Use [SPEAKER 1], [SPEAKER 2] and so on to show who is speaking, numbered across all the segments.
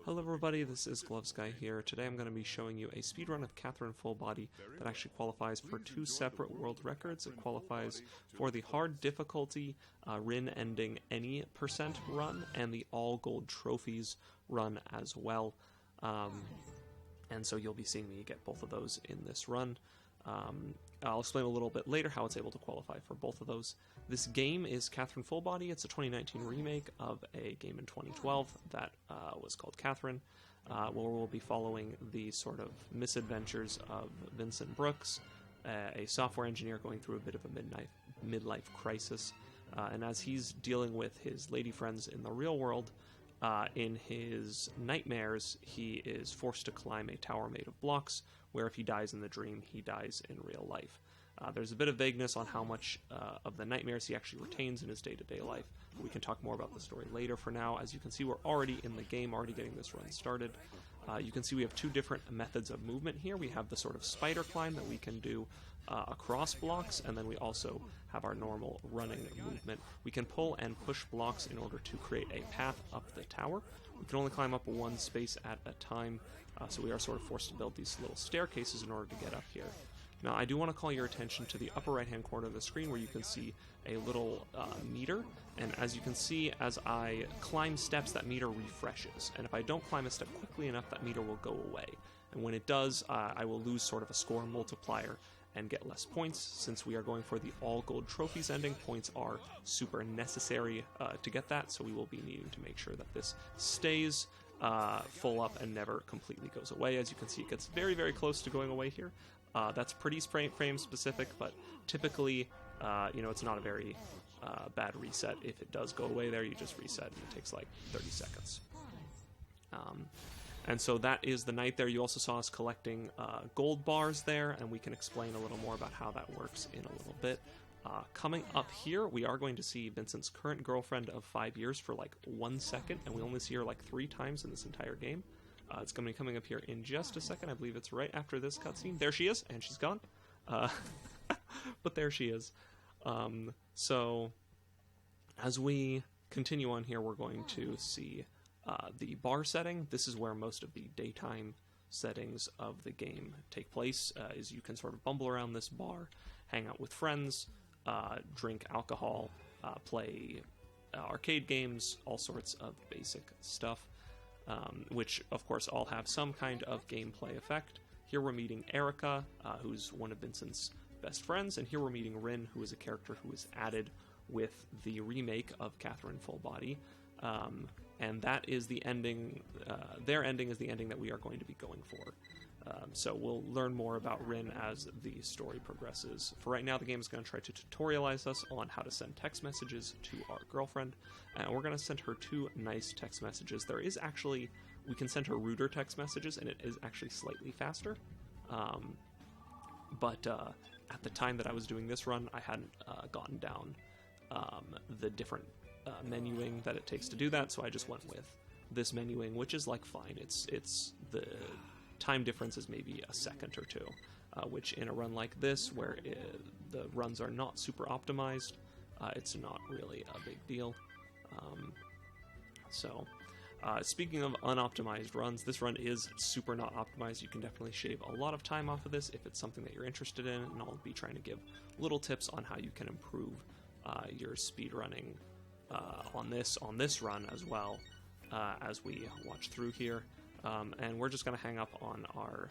[SPEAKER 1] Hello everybody, this is Glovesky here. Today I'm going to be showing you a speedrun of Catherine Full Body that actually qualifies for two separate world records. It qualifies for the hard difficulty Rin ending any percent run and the all gold trophies run as well. And so you'll be seeing me get both of those in this run. I'll explain a little bit later how it's able to qualify for both of those. This game is Catherine Full Body. It's a 2019 remake of a game in 2012 that was called Catherine, where we'll be following the sort of misadventures of Vincent Brooks, a software engineer going through a bit of a midlife crisis. And as he's dealing with his lady friends in the real world, in his nightmares, he is forced to climb a tower made of blocks, where if he dies in the dream, he dies in real life. There's a bit of vagueness on how much of the nightmares he actually retains in his day-to-day life. We can talk more about the story later. For now, as you can see, we're already in the game, already getting this run started. You can see we have two different methods of movement here. We have the sort of spider climb that we can do across blocks, and then we also have our normal running movement. We can pull and push blocks in order to create a path up the tower. We can only climb up one space at a time, so we are sort of forced to build these little staircases in order to get up here. Now, I do want to call your attention to the upper right-hand corner of the screen where you can see a little meter, and as you can see, as I climb steps, that meter refreshes, and if I don't climb a step quickly enough, that meter will go away, and when it does, I will lose sort of a score multiplier and get less points. Since we are going for the all gold trophies ending, points are super necessary to get that, so we will be needing to make sure that this stays full up and never completely goes away. As you can see, it gets very, very close to going away here. That's pretty frame specific, but typically, it's not a very bad reset. If it does go away there, you just reset, and it takes like 30 seconds. And so that is the night there. You also saw us collecting gold bars there, and we can explain a little more about how that works in a little bit. Coming up here, we are going to see Vincent's current girlfriend of 5 years for like 1 second, and we only see her like 3 times in this entire game. It's going to be coming up here in just a second. I believe it's right after this cutscene. There she is, and she's gone. But there she is. So as we continue on here, we're going to see the bar setting. This is where most of the daytime settings of the game take place, is you can sort of bumble around this bar, hang out with friends, drink alcohol, play arcade games, all sorts of basic stuff. Which, of course, all have some kind of gameplay effect. Here we're meeting Erica, who's one of Vincent's best friends, and here we're meeting Rin, who is a character who is added with the remake of Catherine Full Body. And that is the ending, their ending is the ending that we are going to be going for. So we'll learn more about Rin as the story progresses. For right now, the game is going to try to tutorialize us on how to send text messages to our girlfriend, and we're going to send her 2 nice text messages. There is actually, we can send her ruder text messages, and it is actually slightly faster. But at the time that I was doing this run, I hadn't gotten down the different menuing that it takes to do that, so I just went with this menuing, which is like fine. It's the time difference is maybe a second or two, which in a run like this, where the runs are not super optimized, it's not really a big deal. Speaking of unoptimized runs, this run is super not optimized. You can definitely shave a lot of time off of this if it's something that you're interested in, and I'll be trying to give little tips on how you can improve your speedrunning on this run as well, as we watch through here. And we're just going to hang up on our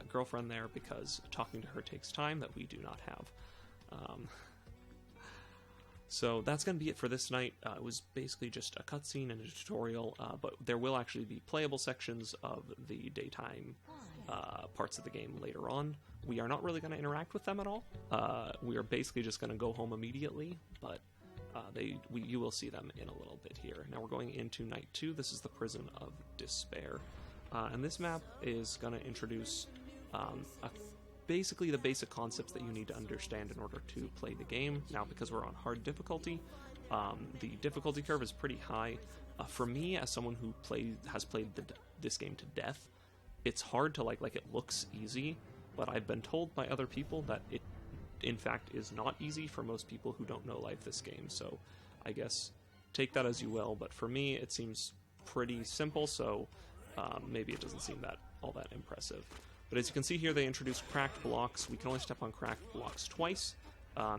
[SPEAKER 1] girlfriend there, because talking to her takes time that we do not have. So that's going to be it for this night. It was basically just a cutscene and a tutorial, but there will actually be playable sections of the daytime parts of the game later on. We are not really going to interact with them at all. We are basically just going to go home immediately, but you will see them in a little bit here. Now we're going into night 2. This is the Prison of Despair. And this map is going to introduce basically the basic concepts that you need to understand in order to play the game. Now, because we're on hard difficulty, the difficulty curve is pretty high. For me, as someone who has played this game to death, it's hard to like it looks easy, but I've been told by other people that it in fact is not easy for most people who don't know this game, so I guess take that as you will, but for me it seems pretty simple, so maybe it doesn't seem all that impressive. But as you can see here, they introduced cracked blocks. We can only step on cracked blocks twice.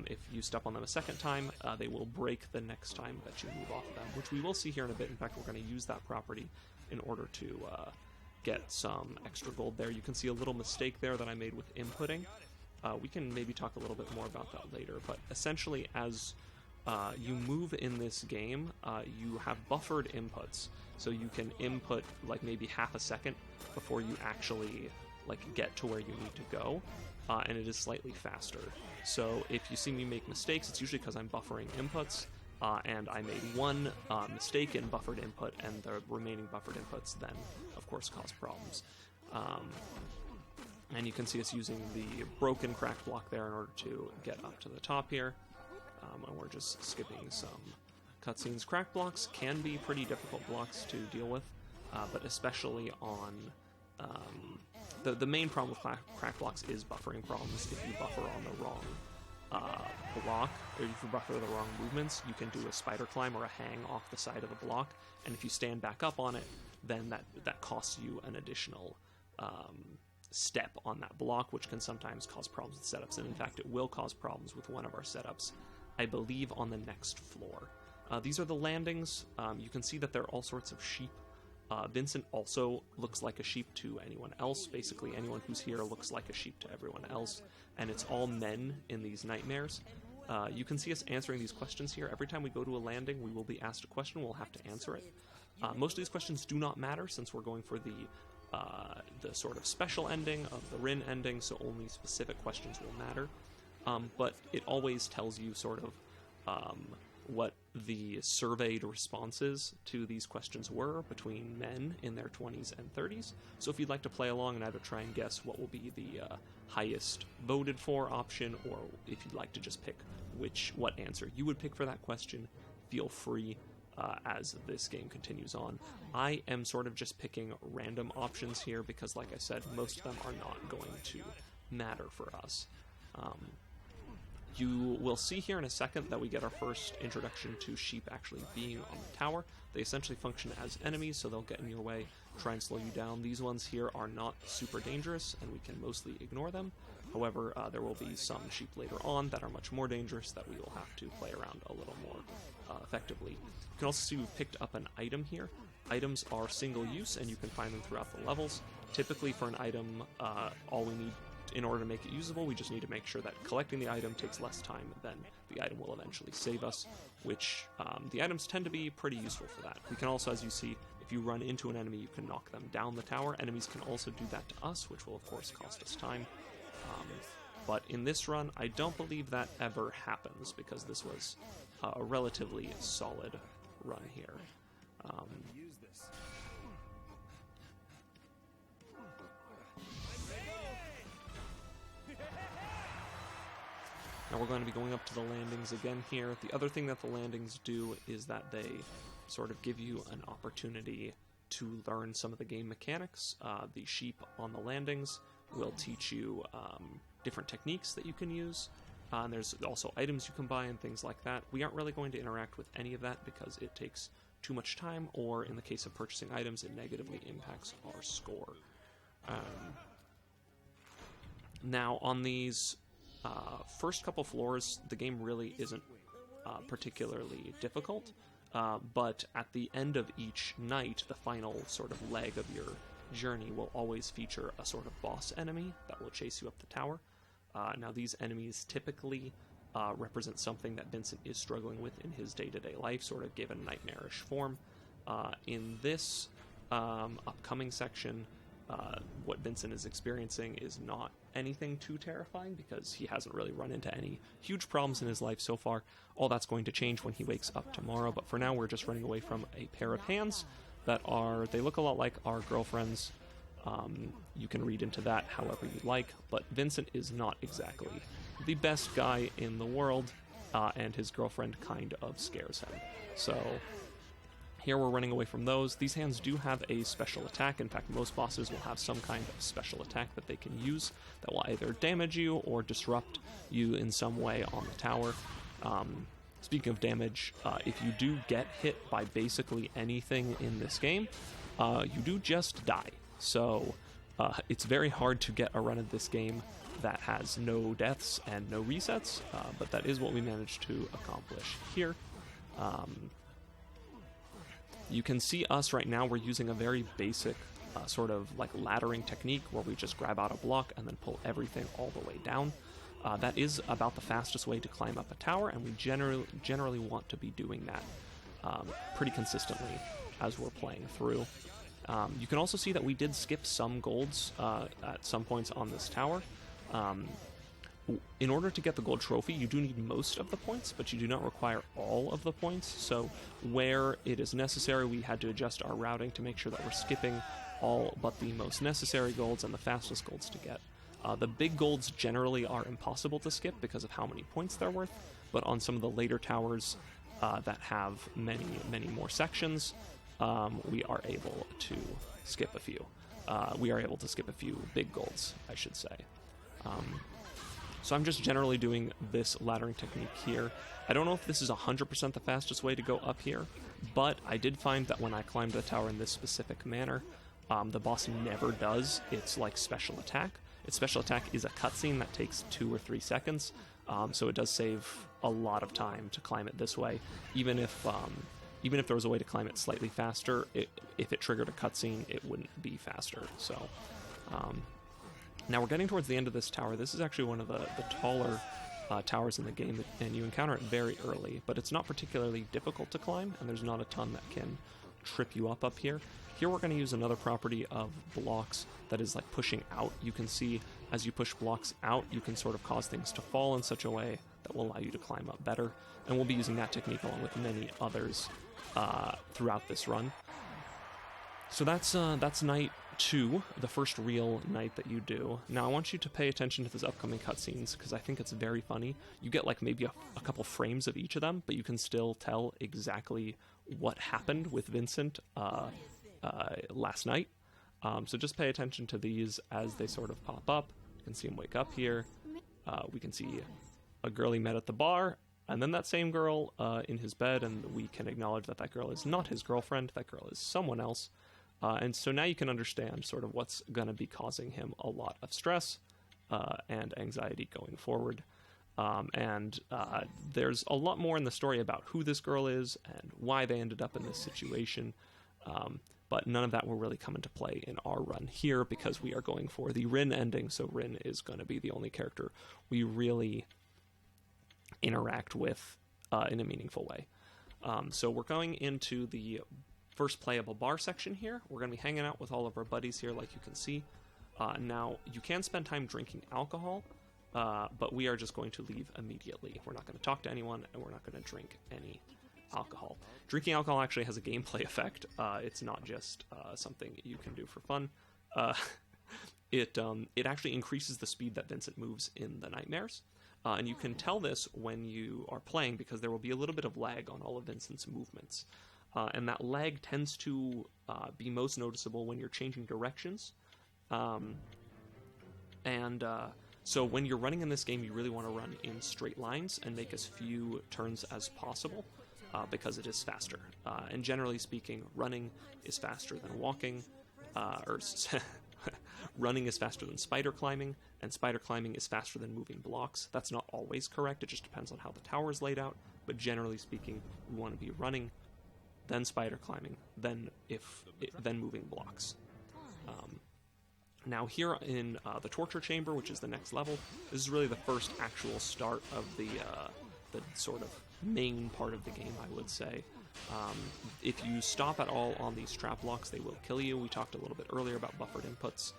[SPEAKER 1] If you step on them a second time, they will break the next time that you move off of them, which we will see here in a bit. In fact, we're going to use that property in order to get some extra gold there. You can see a little mistake there that I made with inputting. We can maybe talk a little bit more about that later, but essentially as you move in this game, you have buffered inputs, so you can input like maybe half a second before you actually like get to where you need to go, and it is slightly faster. So if you see me make mistakes, it's usually because I'm buffering inputs, and I made one mistake in buffered input, and the remaining buffered inputs then, of course, cause problems. And you can see us using the broken cracked block there in order to get up to the top here. And we're just skipping some cutscenes. Cracked blocks can be pretty difficult blocks to deal with, but especially on... the main problem with cracked blocks is buffering problems. If you buffer on the wrong block, or if you buffer the wrong movements, you can do a spider climb or a hang off the side of the block, and if you stand back up on it, then that costs you an additional step on that block, which can sometimes cause problems with setups, and in fact it will cause problems with one of our setups, I believe on the next floor. These are the landings. You can see that there are all sorts of sheep. Vincent also looks like a sheep to anyone else. Basically anyone who's here looks like a sheep to everyone else, and it's all men in these nightmares. You can see us answering these questions here. Every time we go to a landing, we will be asked a question, we'll have to answer it. Most of these questions do not matter, since we're going for the sort of special ending of the Rin ending, so only specific questions will matter. But it always tells you sort of what the surveyed responses to these questions were between men in their 20s and 30s. So if you'd like to play along and either try and guess what will be the highest voted for option, or if you'd like to just pick what answer you would pick for that question, feel free as this game continues on. I am sort of just picking random options here because, like I said, most of them are not going to matter for us. You will see here in a second that we get our first introduction to sheep actually being on the tower. They essentially function as enemies, so they'll get in your way, try and slow you down. These ones here are not super dangerous, and we can mostly ignore them. However, there will be some sheep later on that are much more dangerous that we will have to play around a little more effectively. You can also see we've picked up an item here. Items are single use, and you can find them throughout the levels. Typically for an item, all we need in order to make it usable, we just need to make sure that collecting the item takes less time than the item will eventually save us, which the items tend to be pretty useful for that. We can also, as you see, if you run into an enemy, you can knock them down the tower. Enemies can also do that to us, which will of course cost us time. But in this run, I don't believe that ever happens, because this was a relatively solid run here. Now we're going to be going up to the landings again here. The other thing that the landings do is that they sort of give you an opportunity to learn some of the game mechanics. The sheep on the landings will teach you different techniques that you can use. And there's also items you can buy and things like that. We aren't really going to interact with any of that because it takes too much time, or in the case of purchasing items, it negatively impacts our score. Now on these first couple floors, the game really isn't particularly difficult, but at the end of each night, the final sort of leg of your journey will always feature a sort of boss enemy that will chase you up the tower. Now these enemies typically represent something that Vincent is struggling with in his day-to-day life, sort of given nightmarish form. In this upcoming section, what Vincent is experiencing is not anything too terrifying because he hasn't really run into any huge problems in his life so far. All that's going to change when he wakes up tomorrow, but for now we're just running away from a pair of hands that they look a lot like our girlfriends. You can read into that however you like, but Vincent is not exactly the best guy in the world, and his girlfriend kind of scares him. So here we're running away from those. These hands do have a special attack. In fact, most bosses will have some kind of special attack that they can use that will either damage you or disrupt you in some way on the tower. Speaking of damage, if you do get hit by basically anything in this game, you do just die. So it's very hard to get a run of this game that has no deaths and no resets, but that is what we managed to accomplish here. You can see us right now, we're using a very basic sort of like laddering technique where we just grab out a block and then pull everything all the way down. That is about the fastest way to climb up a tower, and we generally want to be doing that pretty consistently as we're playing through. You can also see that we did skip some golds at some points on this tower. In order to get the gold trophy, you do need most of the points, but you do not require all of the points. So where it is necessary, we had to adjust our routing to make sure that we're skipping all but the most necessary golds and the fastest golds to get. The big golds generally are impossible to skip because of how many points they're worth, but on some of the later towers that have many more sections, we are able to skip a few. We are able to skip a few big golds, I should say. So I'm just generally doing this laddering technique here. I don't know if this is 100% the fastest way to go up here, but I did find that when I climbed the tower in this specific manner, the boss never does its like special attack. Its special attack is a cutscene that takes 2 or 3 seconds, so it does save a lot of time to climb it this way. Even if there was a way to climb it slightly faster, if it triggered a cutscene, it wouldn't be faster. So now we're getting towards the end of this tower. This is actually one of the taller towers in the game, and you encounter it very early, but it's not particularly difficult to climb, and there's not a ton that can trip you up here. Here we're going to use another property of blocks that is like pushing out. You can see as you push blocks out, you can sort of cause things to fall in such a way that will allow you to climb up better, and we'll be using that technique along with many others throughout this run. So that's night 2, the first real night that you do. Now I want you to pay attention to these upcoming cutscenes because I think it's very funny. You get like maybe a couple frames of each of them, but you can still tell exactly what happened with Vincent last night. So just pay attention to these as they sort of pop up. You can see him wake up here. We can see a girl he met at the bar, and then that same girl in his bed, and we can acknowledge that that girl is not his girlfriend. That girl is someone else. And so now you can understand sort of what's going to be causing him a lot of stress and anxiety going forward. And there's a lot more in the story about who this girl is and why they ended up in this situation. But none of that will really come into play in our run here because we are going for the Rin ending, so Rin is going to be the only character we really interact with in a meaningful way. So we're going into the first playable bar section here. We're going to be hanging out with all of our buddies here, like you can see. Now, you can spend time drinking alcohol, but we are just going to leave immediately. We're not going to talk to anyone, and we're not going to drink any alcohol. Drinking alcohol actually has a gameplay effect. It's not just something you can do for fun. It actually increases the speed that Vincent moves in the nightmares. And you can tell this when you are playing because there will be a little bit of lag on all of Vincent's movements. And that lag tends to be most noticeable when you're changing directions. So when you're running in this game, you really want to run in straight lines and make as few turns as possible because it is faster. And generally speaking, running is faster than walking, running is faster than spider climbing, and spider climbing is faster than moving blocks. That's not always correct. It just depends on how the tower is laid out. But generally speaking, we want to be running, then spider climbing, then moving blocks. Now here in the torture chamber, which is the next level, this is really the first actual start of the sort of main part of the game, I would say. If you stop at all on these trap blocks, they will kill you. We talked a little bit earlier about buffered inputs.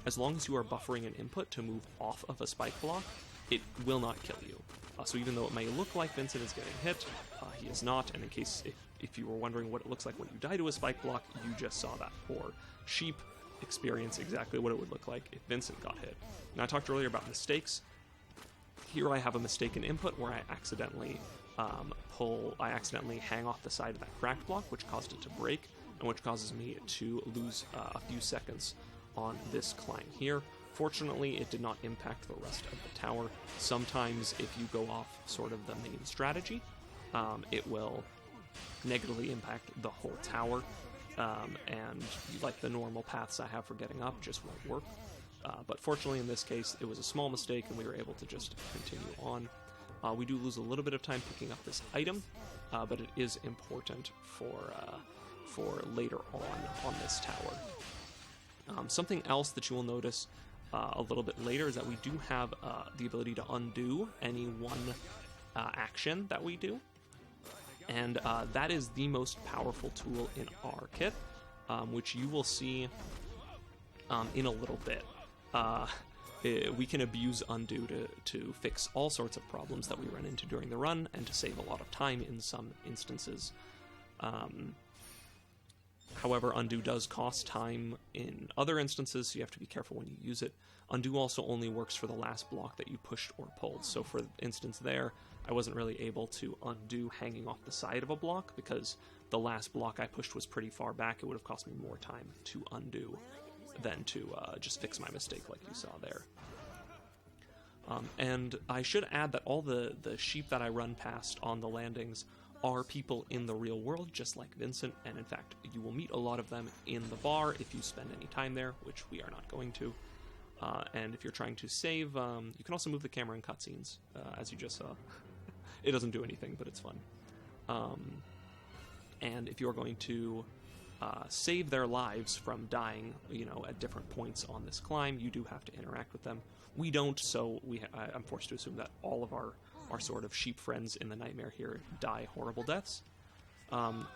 [SPEAKER 1] As long as you are buffering an input to move off of a spike block, it will not kill you. So even though it may look like Vincent is getting hit, he is not, and in case if you were wondering what it looks like when you die to a spike block, you just saw that poor sheep experience exactly what it would look like if Vincent got hit. Now I talked earlier about mistakes. Here I have a mistaken input where I accidentally hang off the side of that cracked block, which caused it to break, and which causes me to lose a few seconds on this climb here. Fortunately, it did not impact the rest of the tower. Sometimes if you go off sort of the main strategy, it will negatively impact the whole tower, and like the normal paths I have for getting up just won't work. But fortunately in this case, it was a small mistake and we were able to just continue on. We do lose a little bit of time picking up this item, but it is important for later on this tower. Something else that you will notice a little bit later is that we do have the ability to undo any one action that we do, and that is the most powerful tool in our kit, which you will see in a little bit. We can abuse undo to fix all sorts of problems that we run into during the run, and to save a lot of time in some instances. However, undo does cost time in other instances, so you have to be careful when you use it. Undo also only works for the last block that you pushed or pulled. So for instance there, I wasn't really able to undo hanging off the side of a block because the last block I pushed was pretty far back. It would have cost me more time to undo than to just fix my mistake like you saw there. And I should add that all the sheep that I run past on the landings are people in the real world, just like Vincent, and in fact, you will meet a lot of them in the bar if you spend any time there, which we are not going to. And if you're trying to save, you can also move the camera in cutscenes, as you just saw. It doesn't do anything, but it's fun. And if you're going to save their lives from dying, at different points on this climb, you do have to interact with them. We don't, so I'm forced to assume that all of our sort of sheep friends in the nightmare here die horrible deaths.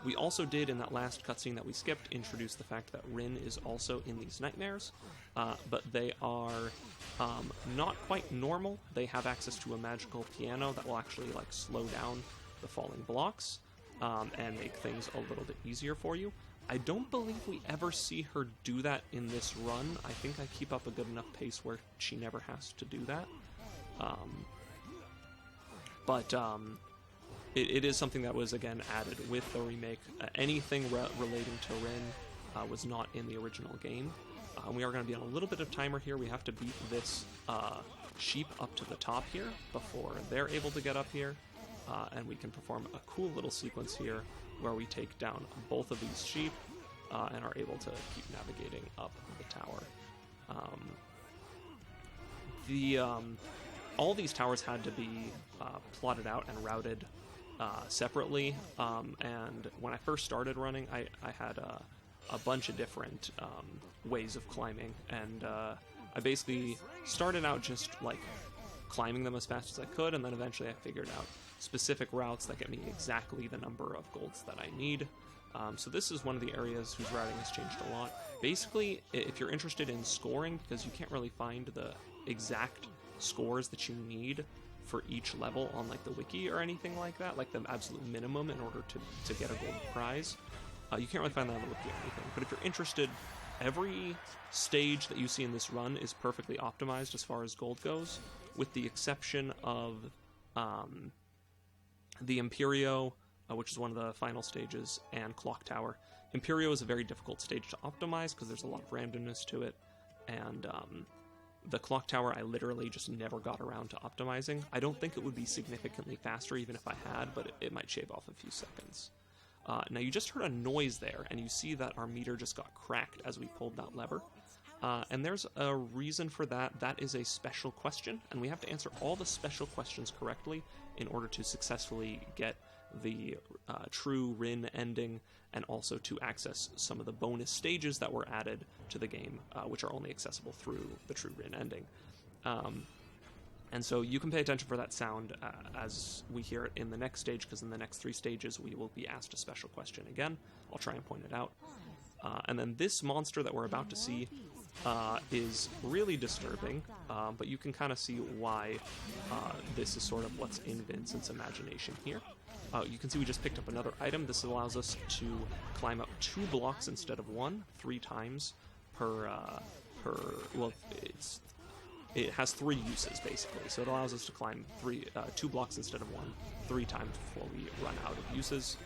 [SPEAKER 1] We also did, in that last cutscene that we skipped, introduce the fact that Rin is also in these nightmares, but they are not quite normal. They have access to a magical piano that will actually slow down the falling blocks and make things a little bit easier for you. I don't believe we ever see her do that in this run. I think I keep up a good enough pace where she never has to do that. But it is something that was, again, added with the remake. Anything relating to Rin was not in the original game. We are going to be on a little bit of timer here. We have to beat this sheep up to the top here before they're able to get up here. And we can perform a cool little sequence here where we take down both of these sheep and are able to keep navigating up the tower. All these towers had to be plotted out and routed separately, and when I first started running, I had a bunch of different ways of climbing, and I basically started out just climbing them as fast as I could, and then eventually I figured out specific routes that get me exactly the number of golds that I need. So this is one of the areas whose routing has changed a lot. Basically, if you're interested in scoring, because you can't really find the exact scores that you need for each level on the wiki or anything like that, the absolute minimum in order to get a gold prize, you can't really find that on the wiki or anything. But if you're interested, every stage that you see in this run is perfectly optimized as far as gold goes, with the exception of the Imperio, which is one of the final stages, and Clock Tower. Imperio is a very difficult stage to optimize because there's a lot of randomness to it, and the Clock Tower I literally just never got around to optimizing. I don't think it would be significantly faster even if I had, but it might shave off a few seconds. Now you just heard a noise there, and you see that our meter just got cracked as we pulled that lever. And there's a reason for that. That is a special question, and we have to answer all the special questions correctly in order to successfully get the true Rin ending, and also to access some of the bonus stages that were added to the game, which are only accessible through the true Rin ending. And so you can pay attention for that sound as we hear it in the next stage, because in the next 3 stages we will be asked a special question again. I'll try and point it out. And then this monster that we're about to see is really disturbing, but you can kind of see why this is sort of what's in Vincent's imagination here. You can see we just picked up another item. This allows us to climb up 2 blocks instead of 1, 3 times per well, it has 3 uses basically, so it allows us to climb 2 blocks instead of 1, 3 times before we run out of uses.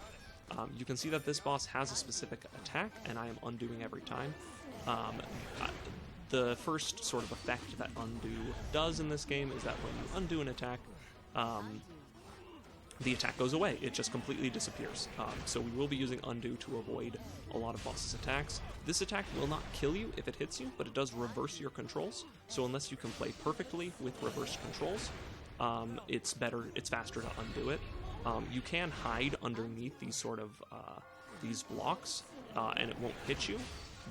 [SPEAKER 1] You can see that this boss has a specific attack, and I am undoing every time. the first sort of effect that undo does in this game is that when you undo an attack, the attack goes away. It just completely disappears. So we will be using undo to avoid a lot of boss's attacks. This attack will not kill you if it hits you, but it does reverse your controls. So unless you can play perfectly with reversed controls, it's faster to undo it. You can hide underneath these sort of these blocks, and it won't hit you.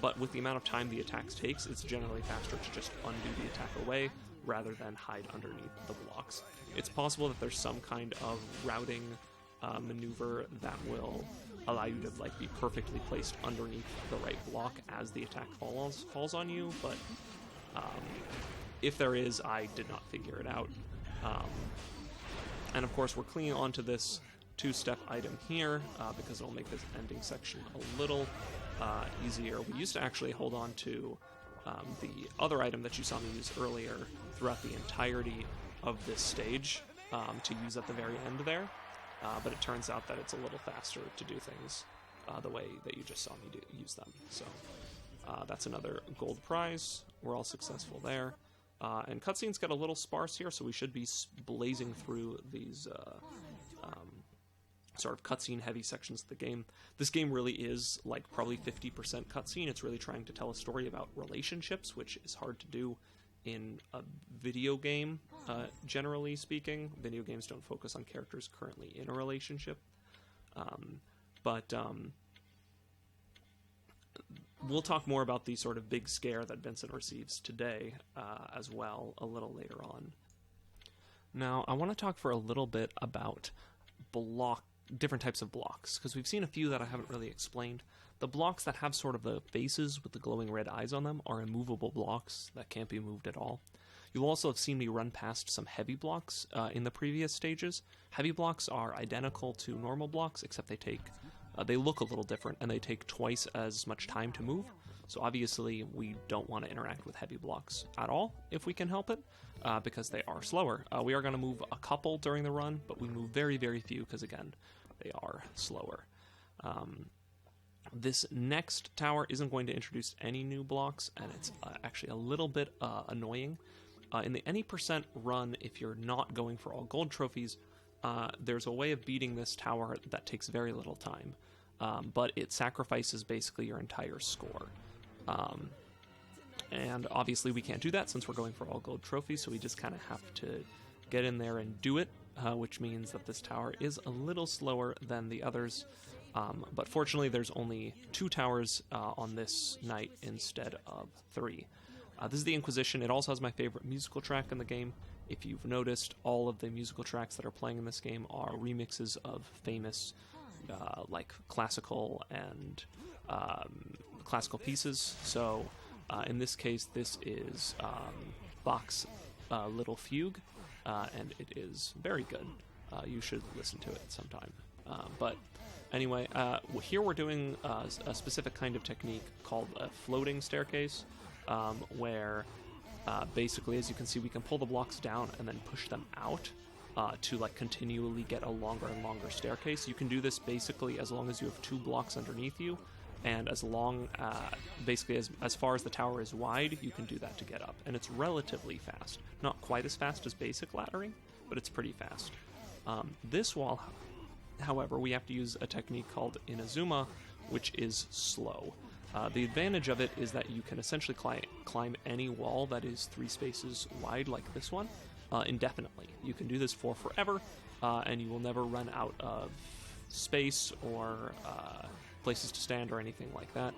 [SPEAKER 1] But with the amount of time the attack takes, it's generally faster to just undo the attack away rather than hide underneath the blocks. It's possible that there's some kind of routing maneuver that will allow you to like be perfectly placed underneath the right block as the attack falls on you, but if there is, I did not figure it out. And of course we're clinging onto this two-step item here because it'll make this ending section a little easier. We used to actually hold on to the other item that you saw me use earlier throughout the entirety of this stage to use at the very end there, but it turns out that it's a little faster to do things the way that you just saw me use them. So that's another gold prize. We're all successful there. And cutscenes get a little sparse here, so we should be blazing through these sort of cutscene-heavy sections of the game. This game really is like probably 50% cutscene. It's really trying to tell a story about relationships, which is hard to do in a video game, generally speaking. Video games don't focus on characters currently in a relationship. But we'll talk more about the sort of big scare that Vincent receives today as well a little later on. Now, I want to talk for a little bit about different types of blocks, because we've seen a few that I haven't really explained. The blocks that have sort of the faces with the glowing red eyes on them are immovable blocks that can't be moved at all. You'll also have seen me run past some heavy blocks in the previous stages. Heavy blocks are identical to normal blocks, except they look a little different, and they take twice as much time to move. So obviously we don't want to interact with heavy blocks at all if we can help it, because they are slower. We are going to move a couple during the run, but we move very, very few because, again, they are slower. This next tower isn't going to introduce any new blocks, and it's actually a little bit annoying. In the any percent run, if you're not going for all gold trophies, there's a way of beating this tower that takes very little time, but it sacrifices basically your entire score. And obviously we can't do that since we're going for all gold trophies, so we just kind of have to get in there and do it, which means that this tower is a little slower than the others. But fortunately there's only 2 towers on this night instead of 3. This is the Inquisition. It also has my favorite musical track in the game. If you've noticed, all of the musical tracks that are playing in this game are remixes of famous like classical and classical pieces. So in this case, this is Bach's Little Fugue, and it is very good. You should listen to it sometime. But anyway, here we're doing a specific kind of technique called a floating staircase, where basically, as you can see, we can pull the blocks down and then push them out to like continually get a longer and longer staircase. You can do this basically as long as you have 2 blocks underneath you, and as long basically as far as the tower is wide, you can do that to get up, and it's relatively fast. Not quite as fast as basic laddering, but it's pretty fast. This wall, however, we have to use a technique called Inazuma, which is slow. The advantage of it is that you can essentially climb any wall that is 3 spaces wide, like this one, indefinitely. You can do this for forever, and you will never run out of space or places to stand or anything like that.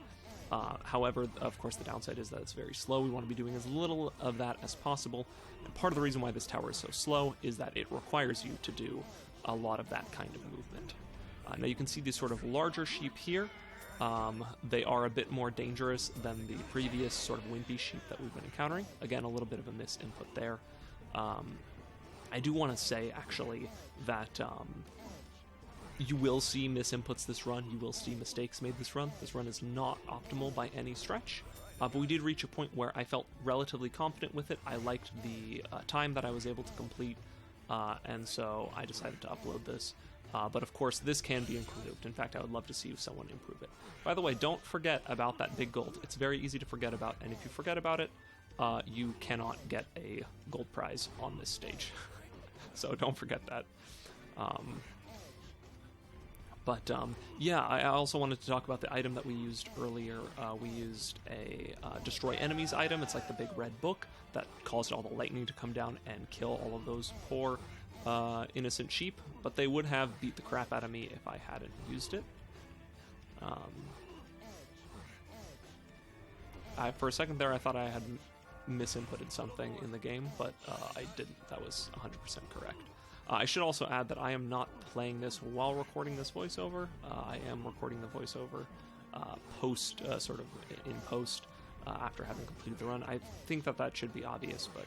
[SPEAKER 1] However, of course, the downside is that it's very slow. We want to be doing as little of that as possible, and part of the reason why this tower is so slow is that it requires you to do a lot of that kind of movement. Now you can see these sort of larger sheep here. They are a bit more dangerous than the previous sort of wimpy sheep that we've been encountering. Again, a little bit of a misinput there. I do want to say, actually, that you will see misinputs this run. You will see mistakes made this run. This run is not optimal by any stretch, but we did reach a point where I felt relatively confident with it. I liked the time that I was able to complete, and so I decided to upload this. But of course, this can be improved. In fact, I would love to see someone improve it. By the way, don't forget about that big gold. It's very easy to forget about, and if you forget about it, you cannot get a gold prize on this stage. So don't forget that. Yeah, I also wanted to talk about the item that we used earlier. We used a destroy enemies item. It's like the big red book that caused all the lightning to come down and kill all of those poor innocent sheep, but they would have beat the crap out of me if I hadn't used it. For a second there, I thought I had misinputted something in the game, but I didn't. That was 100% correct. I should also add that I am not playing this while recording this voiceover. I am recording the voiceover sort of in post, after having completed the run. I think that should be obvious, but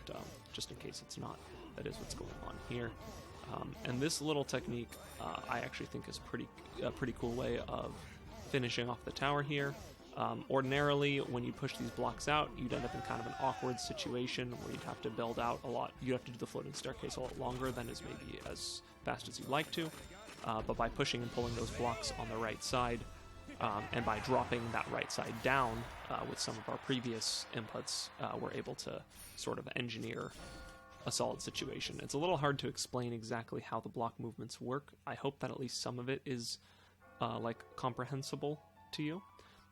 [SPEAKER 1] just in case it's not, that is what's going on here. And this little technique, I actually think is a pretty cool way of finishing off the tower here. Ordinarily, when you push these blocks out, you'd end up in kind of an awkward situation where you'd have to build out a lot. You'd have to do the floating staircase a lot longer than is maybe as fast as you'd like to. But by pushing and pulling those blocks on the right side, and by dropping that right side down with some of our previous inputs, we're able to sort of engineer a solid situation. It's a little hard to explain exactly how the block movements work. I hope that at least some of it is comprehensible to you.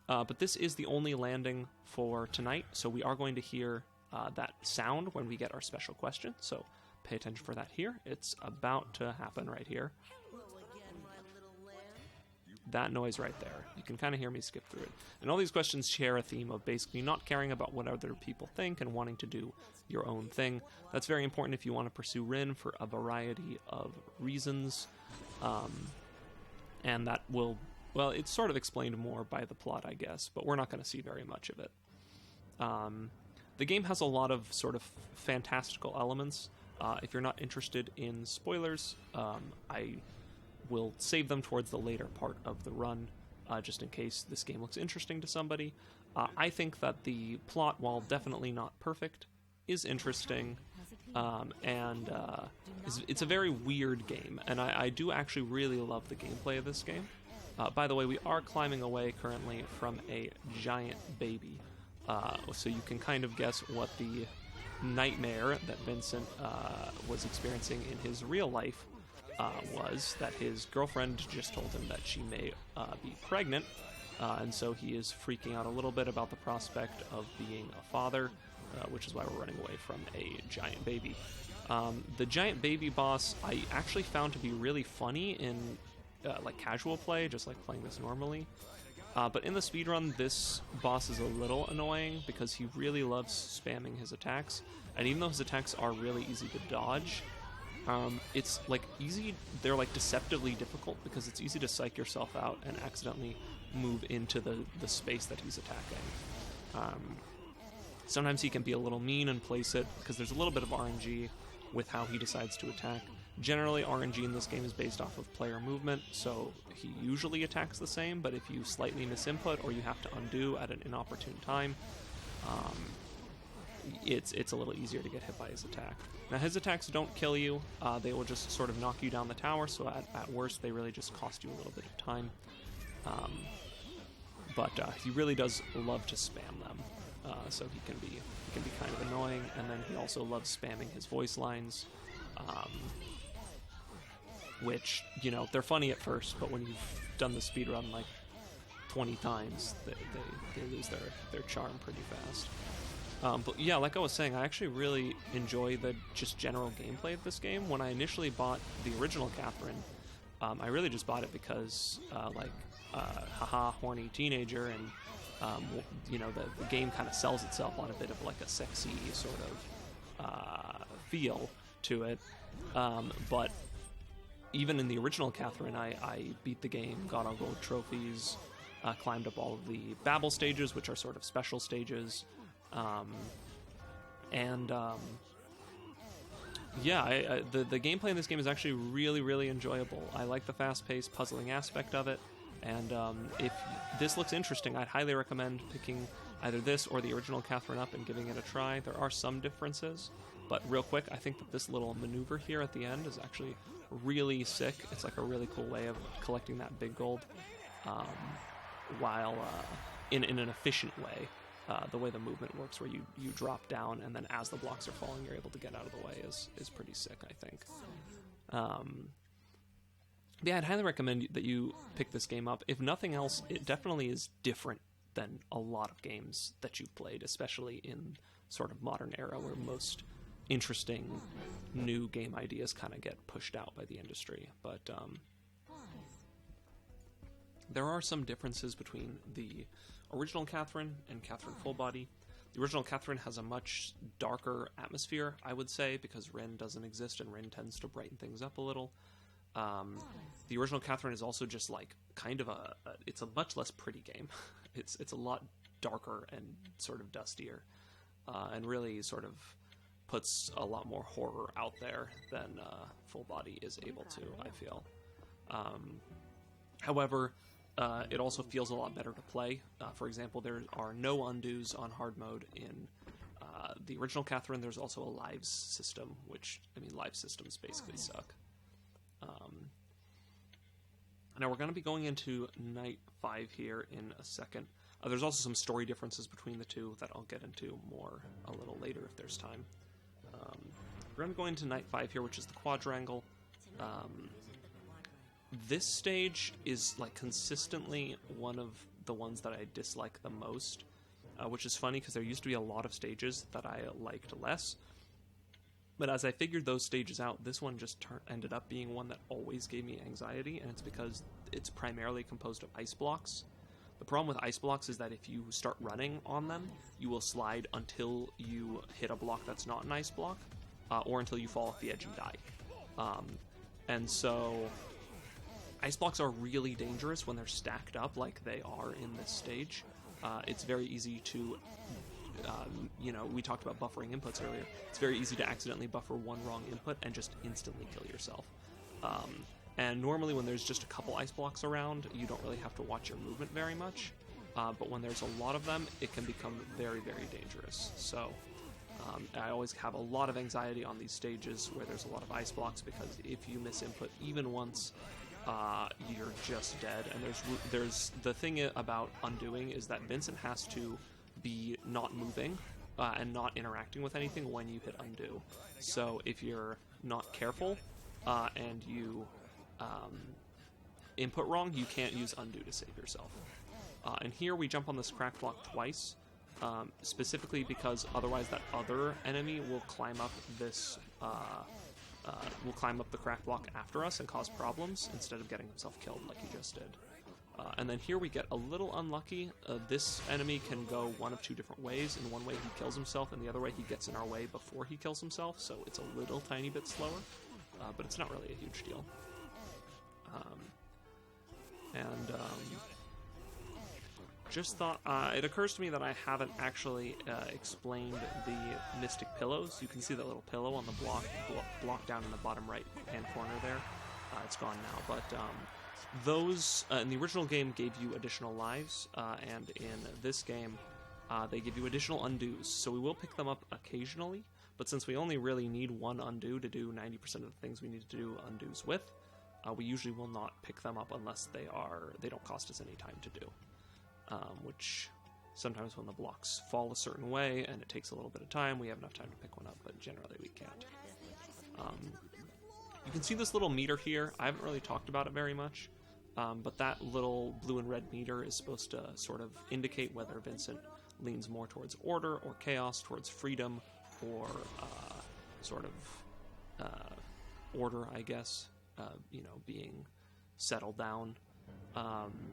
[SPEAKER 1] But this is the only landing for tonight, so we are going to hear that sound when we get our special question, so pay attention for that here. It's about to happen right here. That noise right there. You can kind of hear me skip through it. And all these questions share a theme of basically not caring about what other people think and wanting to do your own thing. That's very important if you want to pursue Rin for a variety of reasons. And that will... Well, it's sort of explained more by the plot, I guess, but we're not going to see very much of it. The game has a lot of sort of fantastical elements. If you're not interested in spoilers, I will save them towards the later part of the run, just in case this game looks interesting to somebody. I think that the plot, while definitely not perfect, is interesting, and it's a very weird game, and I do actually really love the gameplay of this game. By the way, we are climbing away currently from a giant baby, so you can kind of guess what the nightmare that Vincent was experiencing in his real life was, that his girlfriend just told him that she may be pregnant, and so he is freaking out a little bit about the prospect of being a father, which is why we're running away from a giant baby. The giant baby boss I actually found to be really funny in like casual play, just like playing this normally. But in the speedrun, this boss is a little annoying because he really loves spamming his attacks. And even though his attacks are really easy to dodge, it's like they're like deceptively difficult because it's easy to psych yourself out and accidentally move into the space that he's attacking. Sometimes he can be a little mean and place it because there's a little bit of RNG with how he decides to attack. Generally, RNG in this game is based off of player movement, so he usually attacks the same, but if you slightly misinput or you have to undo at an inopportune time, it's a little easier to get hit by his attack. Now, his attacks don't kill you. They will just sort of knock you down the tower, so at worst, they really just cost you a little bit of time. But he really does love to spam them, so he can be kind of annoying, and then he also loves spamming his voice lines, which, you know, they're funny at first, but when you've done the speedrun like 20 times, they lose their charm pretty fast. But yeah, like I was saying, I actually really enjoy the just general gameplay of this game. When I initially bought the original Catherine, I really just bought it because, haha, horny teenager, and, you know, the game kind of sells itself on a bit of like a sexy sort of feel to it. But even in the original Catherine, I beat the game, got all gold trophies, climbed up all of the Babel stages, which are sort of special stages. Yeah, the gameplay in this game is actually really, really enjoyable. I like the fast-paced, puzzling aspect of it, and if this looks interesting, I'd highly recommend picking either this or the original Catherine up and giving it a try. There are some differences, But real quick, I think that this little maneuver here at the end is actually really sick. It's like a really cool way of collecting that big gold, while in an efficient way. The way the movement works, where you drop down, and then as the blocks are falling, you're able to get out of the way, is pretty sick, I think. Yeah, I'd highly recommend that you pick this game up. If nothing else, it definitely is different than a lot of games that you've played, especially in sort of modern era, where most interesting new game ideas kind of get pushed out by the industry. But there are some differences between the original Catherine and Catherine Full Body. The original Catherine has a much darker atmosphere, I would say, because Rin doesn't exist, and Rin tends to brighten things up a little. The original Catherine is also just like kind of it's a much less pretty game. It's a lot darker and sort of dustier, and really sort of puts a lot more horror out there than Full Body is able to, I feel. However, it also feels a lot better to play. For example, there are no undos on hard mode in the original Catherine. There's also a lives system, which, I mean, live systems basically suck. Now we're going to be going into Night 5 here in a second. There's also some story differences between the two that I'll get into more a little later if there's time. We're going to go into Night 5 here, which is the quadrangle. This stage is like consistently one of the ones that I dislike the most, which is funny because there used to be a lot of stages that I liked less. But as I figured those stages out, this one just ended up being one that always gave me anxiety, and it's because it's primarily composed of ice blocks. The problem with ice blocks is that if you start running on them, you will slide until you hit a block that's not an ice block, or until you fall off the edge and die. And so ice blocks are really dangerous when they're stacked up like they are in this stage. It's very easy to... we talked about buffering inputs earlier. It's very easy to accidentally buffer one wrong input and just instantly kill yourself. And normally when there's just a couple ice blocks around, you don't really have to watch your movement very much. But when there's a lot of them, it can become very, very dangerous. So I always have a lot of anxiety on these stages where there's a lot of ice blocks, because if you miss input even once, you're just dead. And there's the thing about undoing is that Vincent has to be not moving and not interacting with anything when you hit undo. So if you're not careful and you input wrong, you can't use undo to save yourself. And here we jump on this crack block twice, specifically because otherwise that other enemy will climb up this will climb up the crack block after us and cause problems instead of getting himself killed like he just did. And then here we get a little unlucky. This enemy can go one of two different ways. In one way he kills himself, and the other way he gets in our way before he kills himself, so it's a little tiny bit slower, but it's not really a huge deal. Just thought, it occurs to me that I haven't actually explained the Mystic Pillows. You can see that little pillow on the block down in the bottom right hand corner there. It's gone now, but those in the original game gave you additional lives, and in this game they give you additional undos. So we will pick them up occasionally, but since we only really need one undo to do 90% of the things we need to do undos with, we usually will not pick them up unless they don't cost us any time to do. Which sometimes when the blocks fall a certain way and it takes a little bit of time, we have enough time to pick one up, but generally we can't. You can see this little meter here. I haven't really talked about it very much, but that little blue and red meter is supposed to sort of indicate whether Vincent leans more towards order or chaos, towards freedom or sort of order, I guess, being settled down.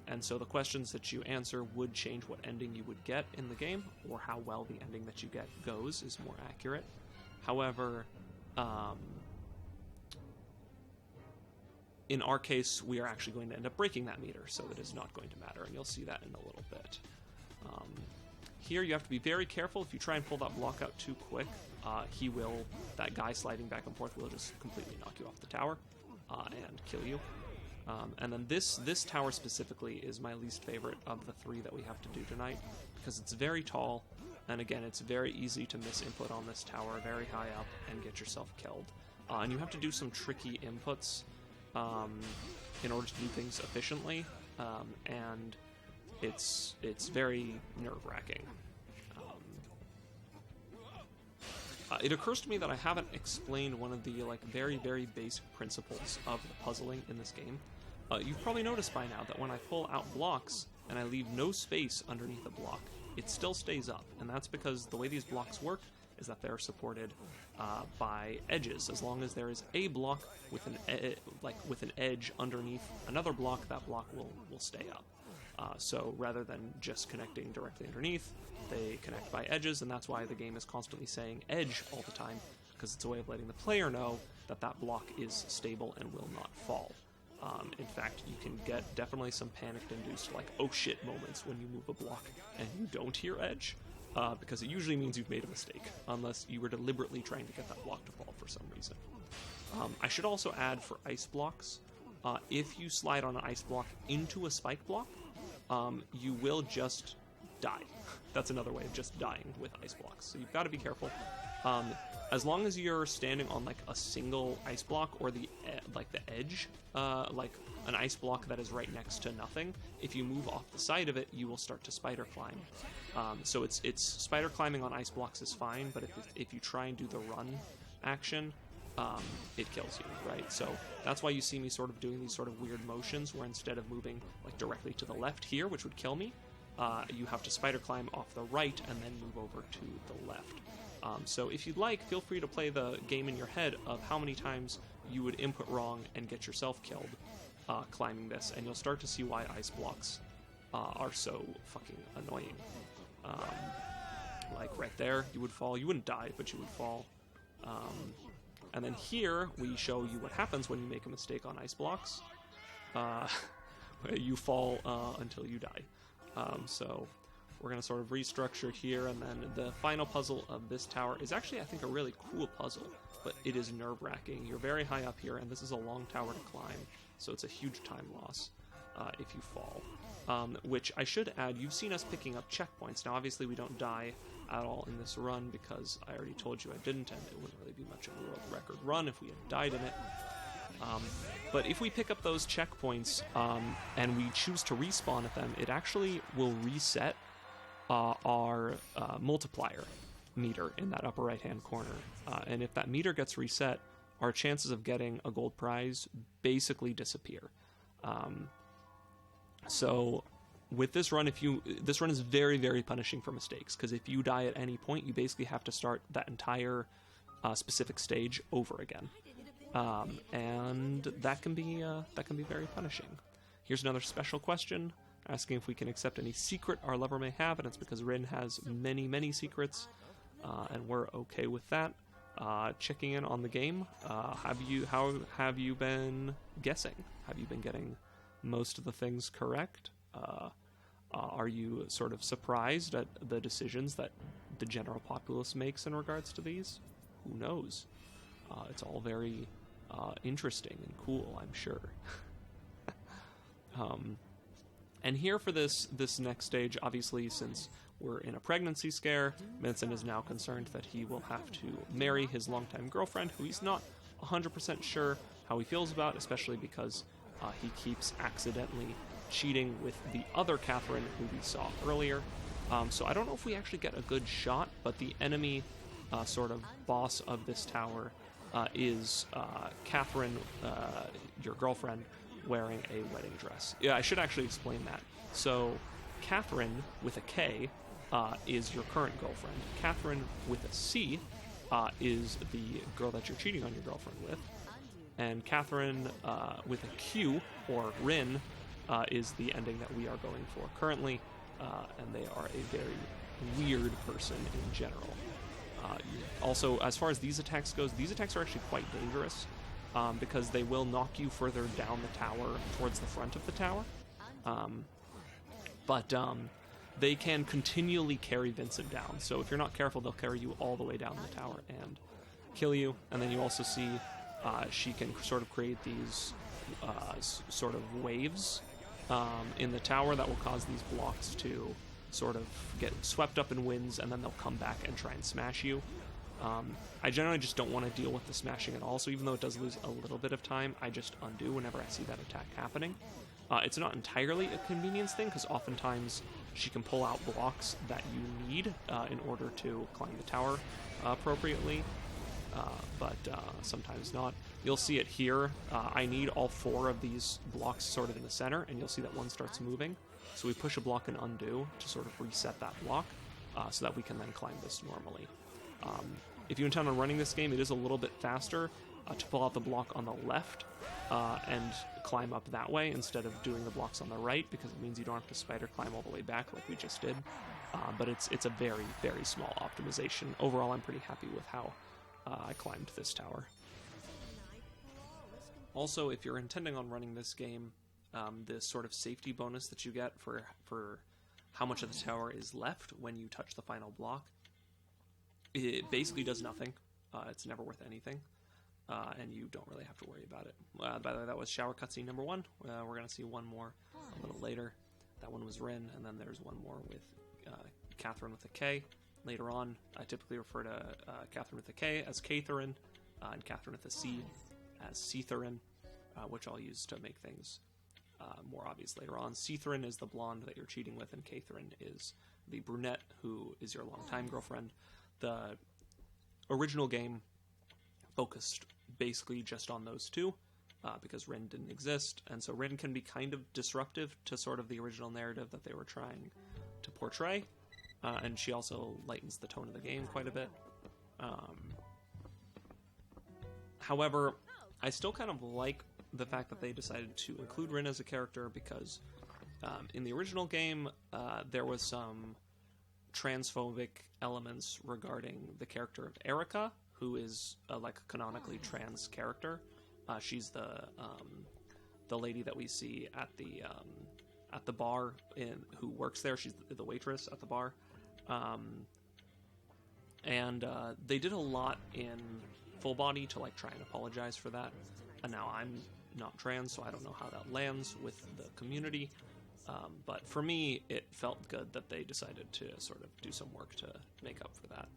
[SPEAKER 1] And so the questions that you answer would change what ending you would get in the game, or how well the ending that you get goes is more accurate. However, in our case, we are actually going to end up breaking that meter, so it is not going to matter, and you'll see that in a little bit. Here you have to be very careful. If you try and pull that block out too quick, that guy sliding back and forth will just completely knock you off the tower and kill you. And then this tower specifically is my least favorite of the three that we have to do tonight, because it's very tall, And again, it's very easy to miss input on this tower very high up and get yourself killed. And you have to do some tricky inputs in order to do things efficiently, and it's very nerve-wracking. It occurs to me that I haven't explained one of the very, very basic principles of the puzzling in this game. You've probably noticed by now that when I pull out blocks and I leave no space underneath a block, it still stays up, and that's because the way these blocks work is that they're supported by edges. As long as there is a block with an edge underneath another block, that block will stay up. So rather than just connecting directly underneath, they connect by edges, and that's why the game is constantly saying edge all the time, because it's a way of letting the player know that that block is stable and will not fall. In fact, you can get definitely some panic-induced, oh shit moments when you move a block and you don't hear edge, because it usually means you've made a mistake, unless you were deliberately trying to get that block to fall for some reason. I should also add for ice blocks, if you slide on an ice block into a spike block, you will just die. That's another way of just dying with ice blocks, so you've got to be careful. As long as you're standing on a single ice block or the edge, an ice block that is right next to nothing, if you move off the side of it, you will start to spider climb. So it's spider climbing on ice blocks is fine, but if you try and do the run action, it kills you, right? So that's why you see me sort of doing these sort of weird motions where instead of moving directly to the left here, which would kill me, you have to spider climb off the right and then move over to the left. So if you'd like, feel free to play the game in your head of how many times you would input wrong and get yourself killed climbing this, and you'll start to see why ice blocks are so fucking annoying. Right there, you would fall. You wouldn't die, but you would fall. And then here, we show you what happens when you make a mistake on ice blocks. You fall until you die. So we're going to sort of restructure here, and then the final puzzle of this tower is actually, I think, a really cool puzzle, but it is nerve-wracking. You're very high up here, and this is a long tower to climb, so it's a huge time loss if you fall. Which I should add, you've seen us picking up checkpoints. Now, obviously, we don't die at all in this run because I already told you I didn't, and it wouldn't really be much of a world record run if we had died in it. But if we pick up those checkpoints and we choose to respawn at them, it actually will reset our multiplier meter in that upper right-hand corner. And if that meter gets reset, our chances of getting a gold prize basically disappear. So with this run, this run is very, very punishing for mistakes, because if you die at any point, you basically have to start that entire specific stage over again. And that can be very punishing. Here's another special question, asking if we can accept any secret our lover may have, and it's because Rin has many, many secrets, and we're okay with that. Checking in on the game, how have you been guessing? Have you been getting most of the things correct? Are you sort of surprised at the decisions that the general populace makes in regards to these? Who knows? It's all very interesting and cool, I'm sure. And here for this next stage, obviously, since we're in a pregnancy scare, Vincent is now concerned that he will have to marry his longtime girlfriend, who he's not 100% sure how he feels about, especially because he keeps accidentally cheating with the other Catherine who we saw earlier. So I don't know if we actually get a good shot, but the enemy sort of boss of this tower is Catherine, your girlfriend, wearing a wedding dress. Yeah, I should actually explain that. So Catherine with a K is your current girlfriend. Catherine with a C is the girl that you're cheating on your girlfriend with. And Catherine with a Q, or Rin, is the ending that we are going for currently. And they are a very weird person in general. Also, as far as these attacks goes, these attacks are actually quite dangerous because they will knock you further down the tower towards the front of the tower. But they can continually carry Vincent down. So if you're not careful, they'll carry you all the way down the tower and kill you. And then you also see she can sort of create these sort of waves in the tower that will cause these blocks to sort of get swept up in winds, and then they'll come back and try and smash you. I generally just don't want to deal with the smashing at all, so even though it does lose a little bit of time, I just undo whenever I see that attack happening. It's not entirely a convenience thing, because oftentimes she can pull out blocks that you need in order to climb the tower appropriately, but sometimes not. You'll see it here. I need all 4 of these blocks sort of in the center, and you'll see that one starts moving. So we push a block and undo to sort of reset that block, so that we can then climb this normally. If you intend on running this game, it is a little bit faster to pull out the block on the left and climb up that way instead of doing the blocks on the right, because it means you don't have to spider climb all the way back like we just did. But it's a very, very small optimization. Overall, I'm pretty happy with how I climbed this tower. Also, if you're intending on running this game, this sort of safety bonus that you get for how much of the tower is left when you touch the final block, it basically does nothing. It's never worth anything, and you don't really have to worry about it. By the way, that was shower cutscene number 1. We're going to see one more a little later. That one was Rin, and then there's one more with Catherine with a K. Later on, I typically refer to Catherine with a K as Catherine, and Catherine with a C as Cetherin, which I'll use to make things more obvious later on. Cetherin is the blonde that you're cheating with, and Catherine is the brunette who is your longtime girlfriend. The original game focused basically just on those two, because Rin didn't exist, and so Rin can be kind of disruptive to sort of the original narrative that they were trying to portray, and she also lightens the tone of the game quite a bit. However, I still kind of like the fact that they decided to include Rin as a character, because in the original game, there was some transphobic elements regarding the character of Erica, who is like a canonically trans character. She's the lady that we see at the bar who works there. She's the waitress at the bar, and they did a lot in Full Body to like try and apologize for that. And now I'm not trans, so I don't know how that lands with the community. But for me, it felt good that they decided to sort of do some work to make up for that.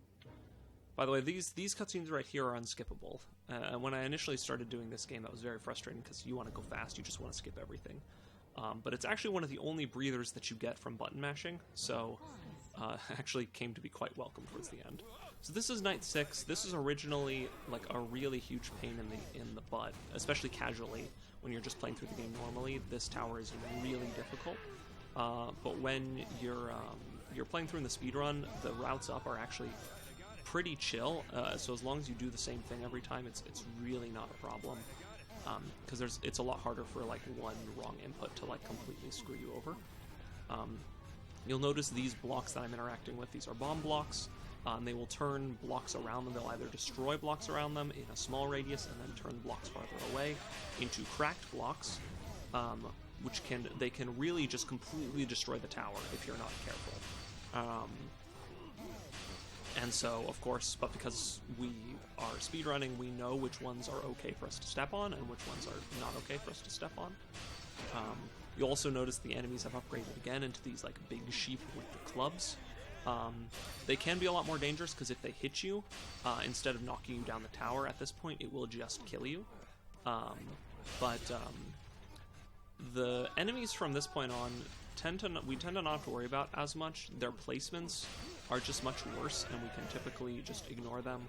[SPEAKER 1] By the way, these cutscenes right here are unskippable. And when I initially started doing this game, that was very frustrating, because you want to go fast, you just want to skip everything. But it's actually one of the only breathers that you get from button mashing, so actually came to be quite welcome towards the end. So this is Night 6. This is originally like a really huge pain in the butt, especially casually. When you're just playing through the game normally, this tower is really difficult. But when you're playing through in the speedrun, the routes up are actually pretty chill. So as long as you do the same thing every time, it's really not a problem. Because it's a lot harder for like one wrong input to like completely screw you over. You'll notice these blocks that I'm interacting with. These are bomb blocks. And they will turn blocks around them. They'll either destroy blocks around them in a small radius and then turn blocks farther away into cracked blocks, which they can really just completely destroy the tower if you're not careful. And so, of course, but because we are speedrunning, we know which ones are okay for us to step on and which ones are not okay for us to step on. You'll also notice the enemies have upgraded again into these like big sheep with the clubs. They can be a lot more dangerous, because if they hit you, instead of knocking you down the tower at this point, it will just kill you. But the enemies from this point on we tend to not have to worry about as much. Their placements are just much worse, and we can typically just ignore them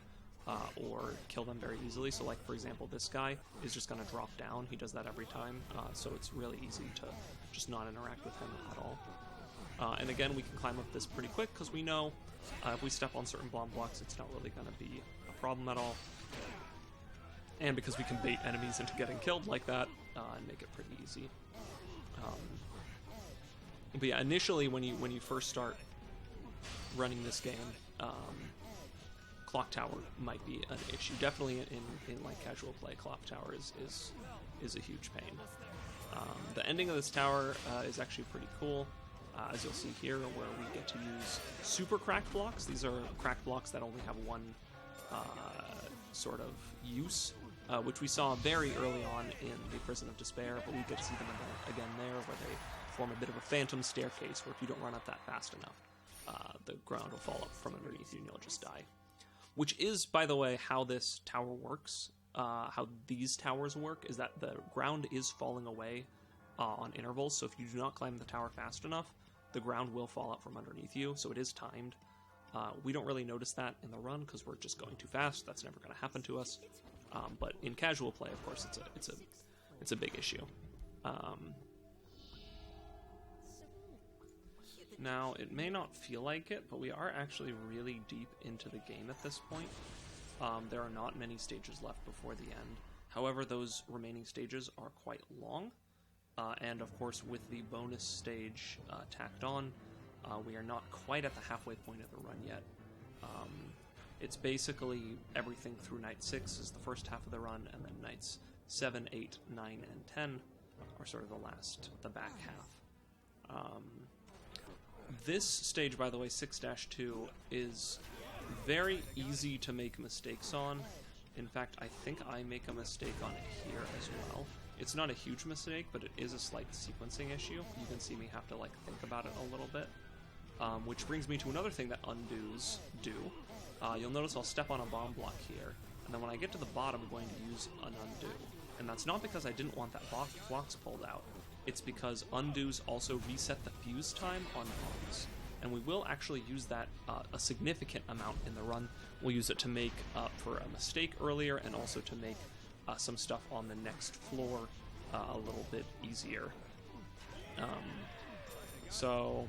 [SPEAKER 1] or kill them very easily. So like, for example, this guy is just going to drop down. He does that every time, so it's really easy to just not interact with him at all. And again, we can climb up this pretty quick, because we know if we step on certain bomb blocks, it's not really going to be a problem at all. And because we can bait enemies into getting killed like that, and make it pretty easy. But yeah, initially when you first start running this game, Clock Tower might be an issue. Definitely in like casual play, Clock Tower is a huge pain. The ending of this tower is actually pretty cool. As you'll see here, where we get to use super cracked blocks. These are cracked blocks that only have one sort of use, which we saw very early on in the Prison of Despair, but we get to see them again there, where they form a bit of a phantom staircase where if you don't run up that fast enough, the ground will fall up from underneath you and you'll just die. Which is, by the way, how this tower works. How these towers work is that the ground is falling away on intervals, so if you do not climb the tower fast enough, the ground will fall out from underneath you, so it is timed. We don't really notice that in the run because we're just going too fast. That's never going to happen to us. But in casual play, of course, it's a big issue. Now, it may not feel like it, but we are actually really deep into the game at this point. There are not many stages left before the end. However, those remaining stages are quite long. And of course, with the bonus stage tacked on, we are not quite at the halfway point of the run yet. It's basically everything through night 6 is the first half of the run, and then nights 7, 8, 9, and 10 are sort of the back half. This stage, by the way, 6-2, is very easy to make mistakes on. In fact, I think I make a mistake on it here as well. It's not a huge mistake, but it is a slight sequencing issue. You can see me have to think about it a little bit. Which brings me to another thing that undos do. You'll notice I'll step on a bomb block here, and then when I get to the bottom, I'm going to use an undo. And that's not because I didn't want that blocks pulled out. It's because undos also reset the fuse time on bombs. And we will actually use that a significant amount in the run. We'll use it to make up for a mistake earlier, and also to make some stuff on the next floor a little bit easier. So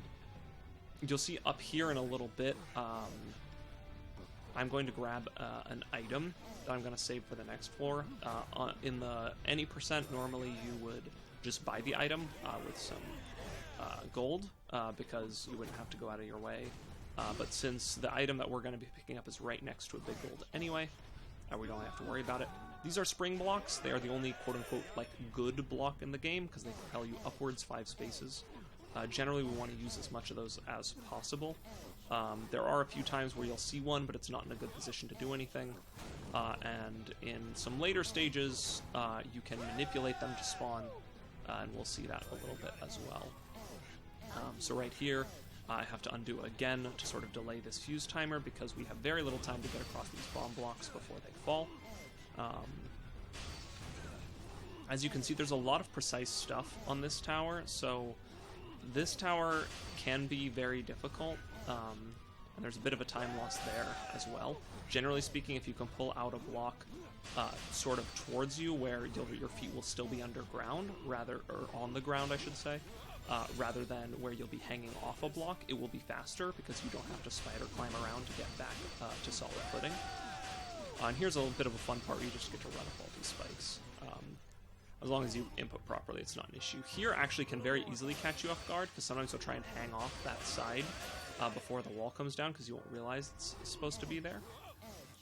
[SPEAKER 1] you'll see up here in a little bit, I'm going to grab an item that I'm going to save for the next floor. In the any percent, normally you would just buy the item with some gold, because you wouldn't have to go out of your way. But since the item that we're going to be picking up is right next to a big gold anyway, we don't have to worry about it. These are spring blocks. They are the only quote-unquote good block in the game because they propel you upwards 5 spaces. Generally, we want to use as much of those as possible. There are a few times where you'll see one, but it's not in a good position to do anything. And in some later stages, you can manipulate them to spawn, and we'll see that a little bit as well. So right here, I have to undo again to sort of delay this fuse timer because we have very little time to get across these bomb blocks before they fall. As you can see, there's a lot of precise stuff on this tower, so this tower can be very difficult, and there's a bit of a time loss there as well. Generally speaking, if you can pull out a block sort of towards you where your feet will still be underground, or on the ground, I should say, rather than where you'll be hanging off a block, it will be faster because you don't have to spider climb around to get back to solid footing. And here's a little bit of a fun part, you just get to run up all these spikes. As long as you input properly, it's not an issue. Here actually can very easily catch you off guard, because sometimes you'll try and hang off that side before the wall comes down, because you won't realize it's supposed to be there.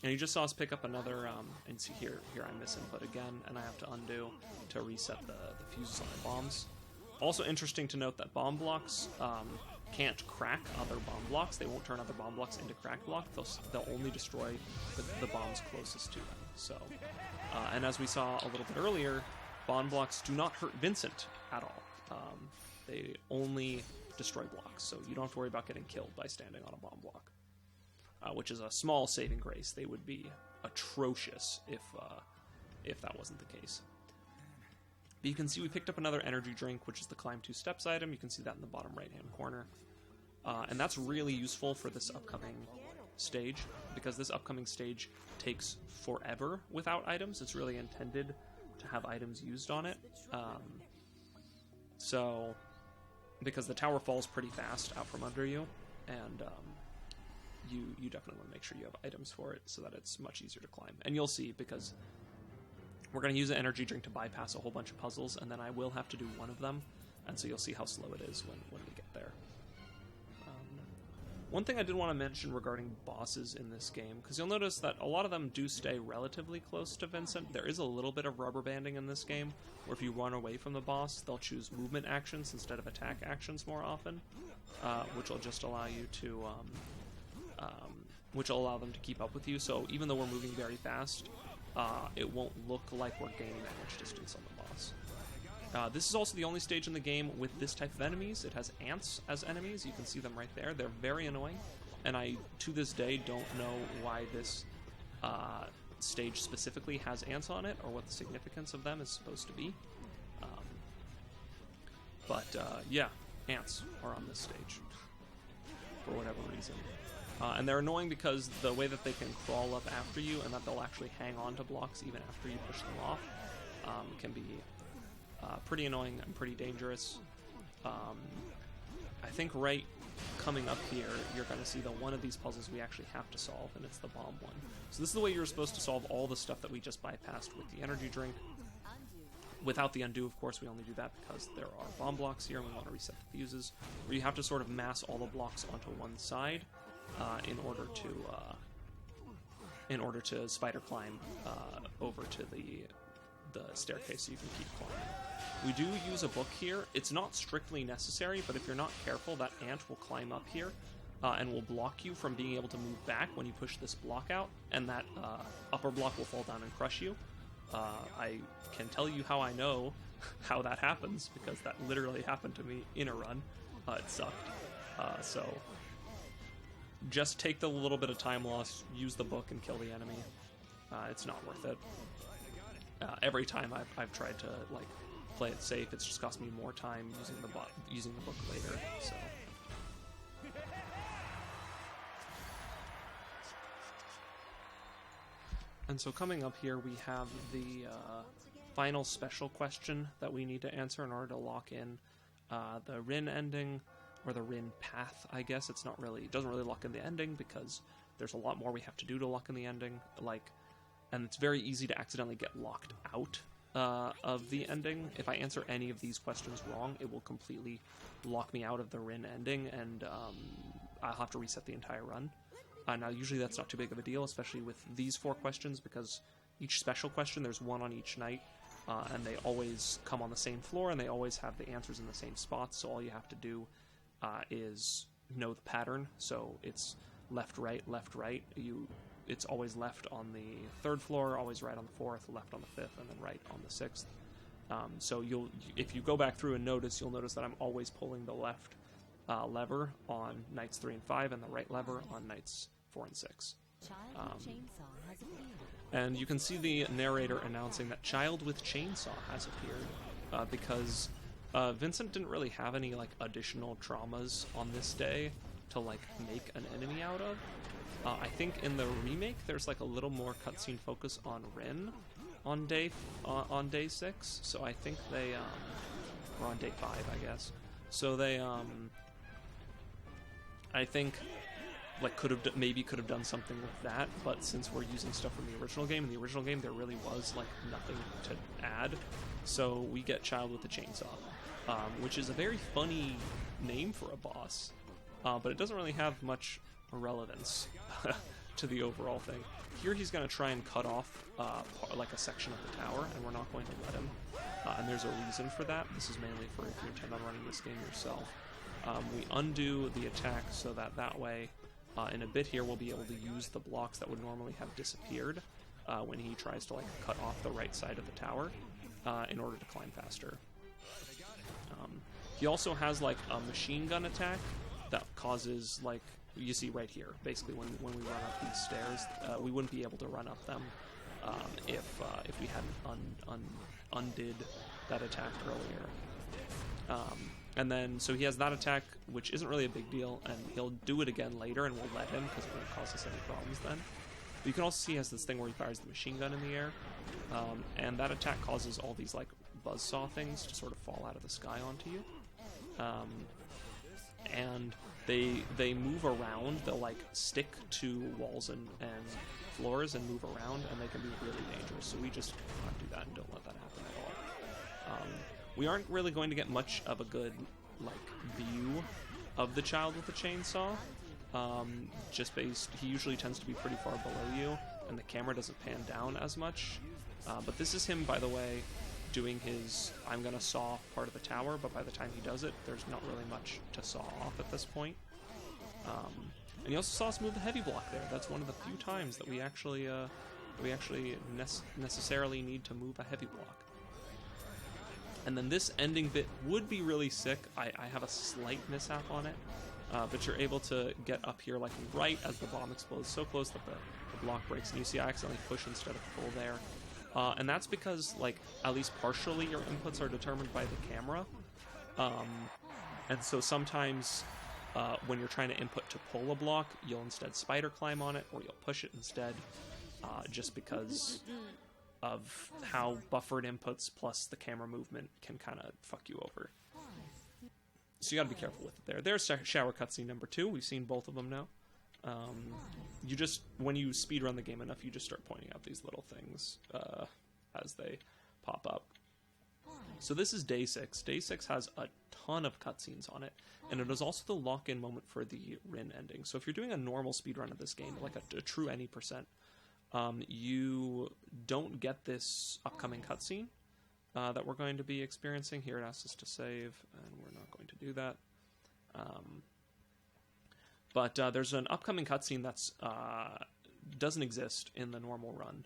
[SPEAKER 1] And you just saw us pick up another, and see here I misinput again, and I have to undo to reset the fuses on the bombs. Also interesting to note that bomb blocks can't crack other bomb blocks. They won't turn other bomb blocks into crack blocks. They'll only destroy the bombs closest to them. So, and as we saw a little bit earlier, bomb blocks do not hurt Vincent at all. They only destroy blocks, so you don't have to worry about getting killed by standing on a bomb block, which is a small saving grace. They would be atrocious if that wasn't the case. But you can see we picked up another energy drink, which is the climb 2 steps item. You can see that in the bottom right-hand corner. And that's really useful for this upcoming stage, because this upcoming stage takes forever without items. It's really intended to have items used on it. So, because the tower falls pretty fast out from under you, and you definitely want to make sure you have items for it so that it's much easier to climb. And you'll see, because we're going to use an energy drink to bypass a whole bunch of puzzles, and then I will have to do one of them, and so you'll see how slow it is when we get there. One thing I did want to mention regarding bosses in this game, because you'll notice that a lot of them do stay relatively close to Vincent. There is a little bit of rubber banding in this game, where if you run away from the boss, they'll choose movement actions instead of attack actions more often, which will just allow you to, which will allow them to keep up with you. So even though we're moving very fast, it won't look like we're gaining that much distance on the boss. This is also the only stage in the game with this type of enemies. It has ants as enemies. You can see them right there. They're very annoying, and I, to this day, don't know why this stage specifically has ants on it, or what the significance of them is supposed to be. Yeah, ants are on this stage, for whatever reason. And they're annoying because the way that they can crawl up after you, and that they'll actually hang on to blocks even after you push them off, can be pretty annoying and pretty dangerous. I think right coming up here, you're going to see one of these puzzles we actually have to solve, and it's the bomb one. So this is the way you're supposed to solve all the stuff that we just bypassed with the energy drink. Without the undo, of course, we only do that because there are bomb blocks here, and we want to reset the fuses. Where you have to sort of mass all the blocks onto one side in order to spider climb over to the staircase, so you can keep climbing. We do use a book here. It's not strictly necessary, but if you're not careful, that ant will climb up here and will block you from being able to move back when you push this block out, and that upper block will fall down and crush you. I can tell you how I know how that happens, because that literally happened to me in a run. It sucked. So just take the little bit of time loss, use the book, and kill the enemy. It's not worth it. Every time I've tried to like play it safe, it's just cost me more time using the book later. So. And so coming up here, we have the final special question that we need to answer in order to lock in the Rin ending, or the Rin path, I guess. It doesn't really lock in the ending, because there's a lot more we have to do to lock in the ending, and it's very easy to accidentally get locked out of the ending. If I answer any of these questions wrong, it will completely lock me out of the Rin ending, and I'll have to reset the entire run. Now, usually that's not too big of a deal, especially with these 4 questions, because each special question, there's one on each night, and they always come on the same floor, and they always have the answers in the same spots, so all you have to do is know the pattern. So it's left, right, it's always left on the 3rd floor, always right on the 4th, left on the 5th, and then right on the 6th. So if you go back through and notice, you'll notice that I'm always pulling the left lever on nights 3 and 5, and the right lever on nights 4 and 6. And you can see the narrator announcing that Child with Chainsaw has appeared, because Vincent didn't really have any additional traumas on this day to make an enemy out of. I think in the remake there's a little more cutscene focus on Rin on day 6, so I think they or on day 5, I guess. So they I think could have done something with that, but since we're using stuff from the original game, there really was nothing to add. So we get Child with the Chainsaw, which is a very funny name for a boss, but it doesn't really have much relevance to the overall thing. Here he's going to try and cut off a section of the tower, and we're not going to let him. And there's a reason for that. This is mainly for if you intend on running this game yourself. We undo the attack so that way, in a bit here, we'll be able to use the blocks that would normally have disappeared when he tries to cut off the right side of the tower in order to climb faster. He also has a machine gun attack that causes you see right here. Basically, when we run up these stairs, we wouldn't be able to run up them if we hadn't undid that attack earlier. And then, so he has that attack, which isn't really a big deal, and he'll do it again later, and we'll let him, because it won't cause us any problems then. But you can also see he has this thing where he fires the machine gun in the air, and that attack causes all these, buzzsaw things to sort of fall out of the sky onto you. And they move around, they'll, stick to walls and floors and move around, and they can be really dangerous, so we just not do that and don't let that happen at all. We aren't really going to get much of a good, view of the Child with the Chainsaw, he usually tends to be pretty far below you, and the camera doesn't pan down as much. But this is him, by the way, doing his I'm gonna saw part of the tower, but by the time he does it, there's not really much to saw off at this point. And you also saw us move the heavy block there. That's one of the few times that we actually necessarily need to move a heavy block. And then this ending bit would be really sick. I have a slight mishap on it, but you're able to get up here like right as the bomb explodes, so close that the block breaks, and you see I accidentally push instead of pull there. And that's because, like, at least partially your inputs are determined by the camera. And so sometimes when you're trying to input to pull a block, you'll instead spider climb on it, or you'll push it instead, just because of how buffered inputs plus the camera movement can kind of fuck you over. So you gotta be careful with it there. There's shower cutscene number 2. We've seen both of them now. You just, when you speedrun the game enough, you just start pointing out these little things as they pop up. So this is Day 6. Day 6 has a ton of cutscenes on it, and it is also the lock-in moment for the Rin ending. So if you're doing a normal speedrun of this game, like a true any percent, you don't get this upcoming cutscene that we're going to be experiencing. Here it asks us to save, and we're not going to do that. But there's an upcoming cutscene that's doesn't exist in the normal run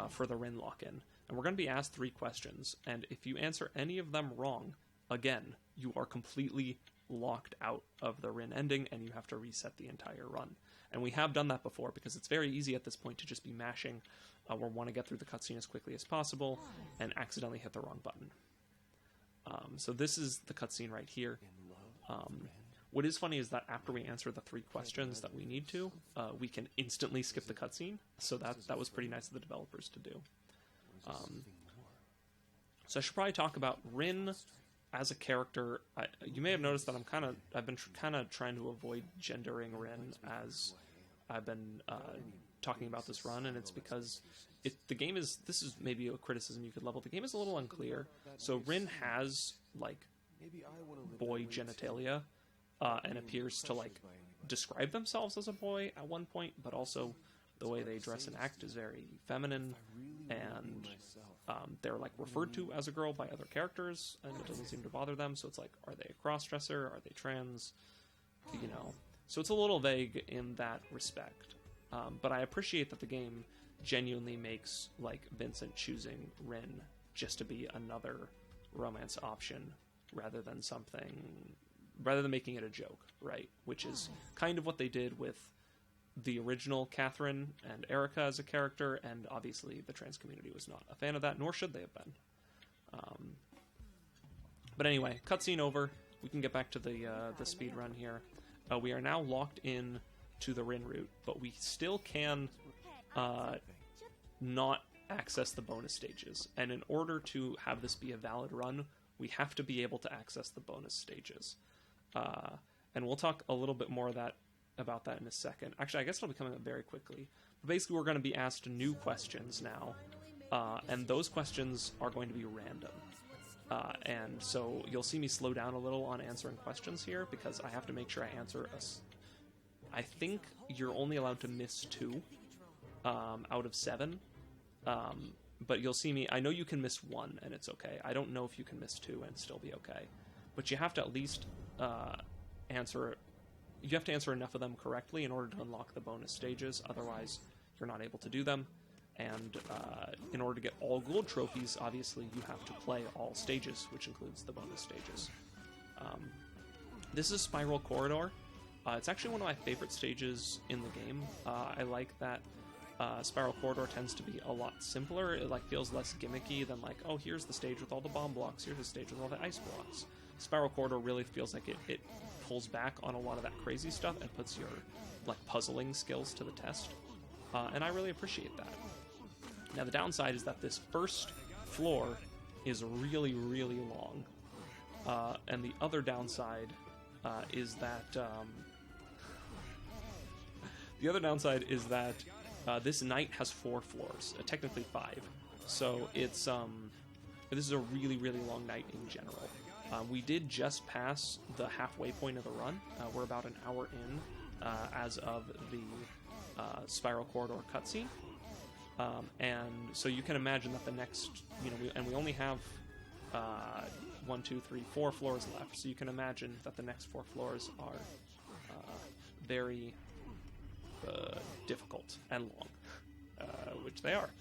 [SPEAKER 1] for the Rin lock-in. And we're going to be asked 3 questions, and if you answer any of them wrong, again, you are completely locked out of the Rin ending, and you have to reset the entire run. And we have done that before, because it's very easy at this point to just be mashing or want to get through the cutscene as quickly as possible, and accidentally hit the wrong button. So this is the cutscene right here. What is funny is that after we answer the 3 questions that we need to, we can instantly skip the cutscene, so that was pretty nice of the developers to do. So I should probably talk about Rin as a character. You may have noticed that I've been kind of trying to avoid gendering Rin as I've been talking about this run, and it's because the game is, this is maybe a criticism you could level, the game is a little unclear. So Rin has, like, boy genitalia, and appears to, like, describe themselves as a boy at one point, but also the way they dress and act is very feminine, and they're, like, referred to as a girl by other characters, and it doesn't seem to bother them. So it's like, are they a cross-dresser? Are they trans? You know, so it's a little vague in that respect. But I appreciate that the game genuinely makes, like, Vincent choosing Rin just to be another romance option rather than making it a joke, right? Which is kind of what they did with the original Catherine and Erica as a character, and obviously the trans community was not a fan of that, nor should they have been. But anyway, cutscene over. We can get back to the speed run here. We are now locked in to the Rin route, but we still can not access the bonus stages. And in order to have this be a valid run, we have to be able to access the bonus stages. And we'll talk a little bit more about that in a second. Actually, I guess it'll be coming up very quickly. But basically, we're going to be asked new questions now, and those questions are going to be random. And so you'll see me slow down a little on answering questions here, because I have to make sure I answer I think you're only allowed to miss 2 out of 7. But you'll see me, I know you can miss 1 and it's okay. I don't know if you can miss 2 and still be okay. But you have to at least answer enough of them correctly in order to unlock the bonus stages. Otherwise, you're not able to do them. And in order to get all gold trophies, obviously, you have to play all stages, which includes the bonus stages. This is Spiral Corridor. It's actually one of my favorite stages in the game. I like that Spiral Corridor tends to be a lot simpler. It feels less gimmicky than oh, here's the stage with all the bomb blocks, here's the stage with all the ice blocks. Spiral Corridor really feels like it pulls back on a lot of that crazy stuff and puts your puzzling skills to the test. And I really appreciate that. Now the downside is that this first floor is really, really long. And the other downside is that this night has 4 floors, technically 5. So it's this is a really, really long night in general. We did just pass the halfway point of the run. We're about an hour in as of the Spiral Corridor cutscene. And so you can imagine that the next, we only have 1, 2, 3, 4 floors left. So you can imagine that the next 4 floors are very difficult and long, which they are.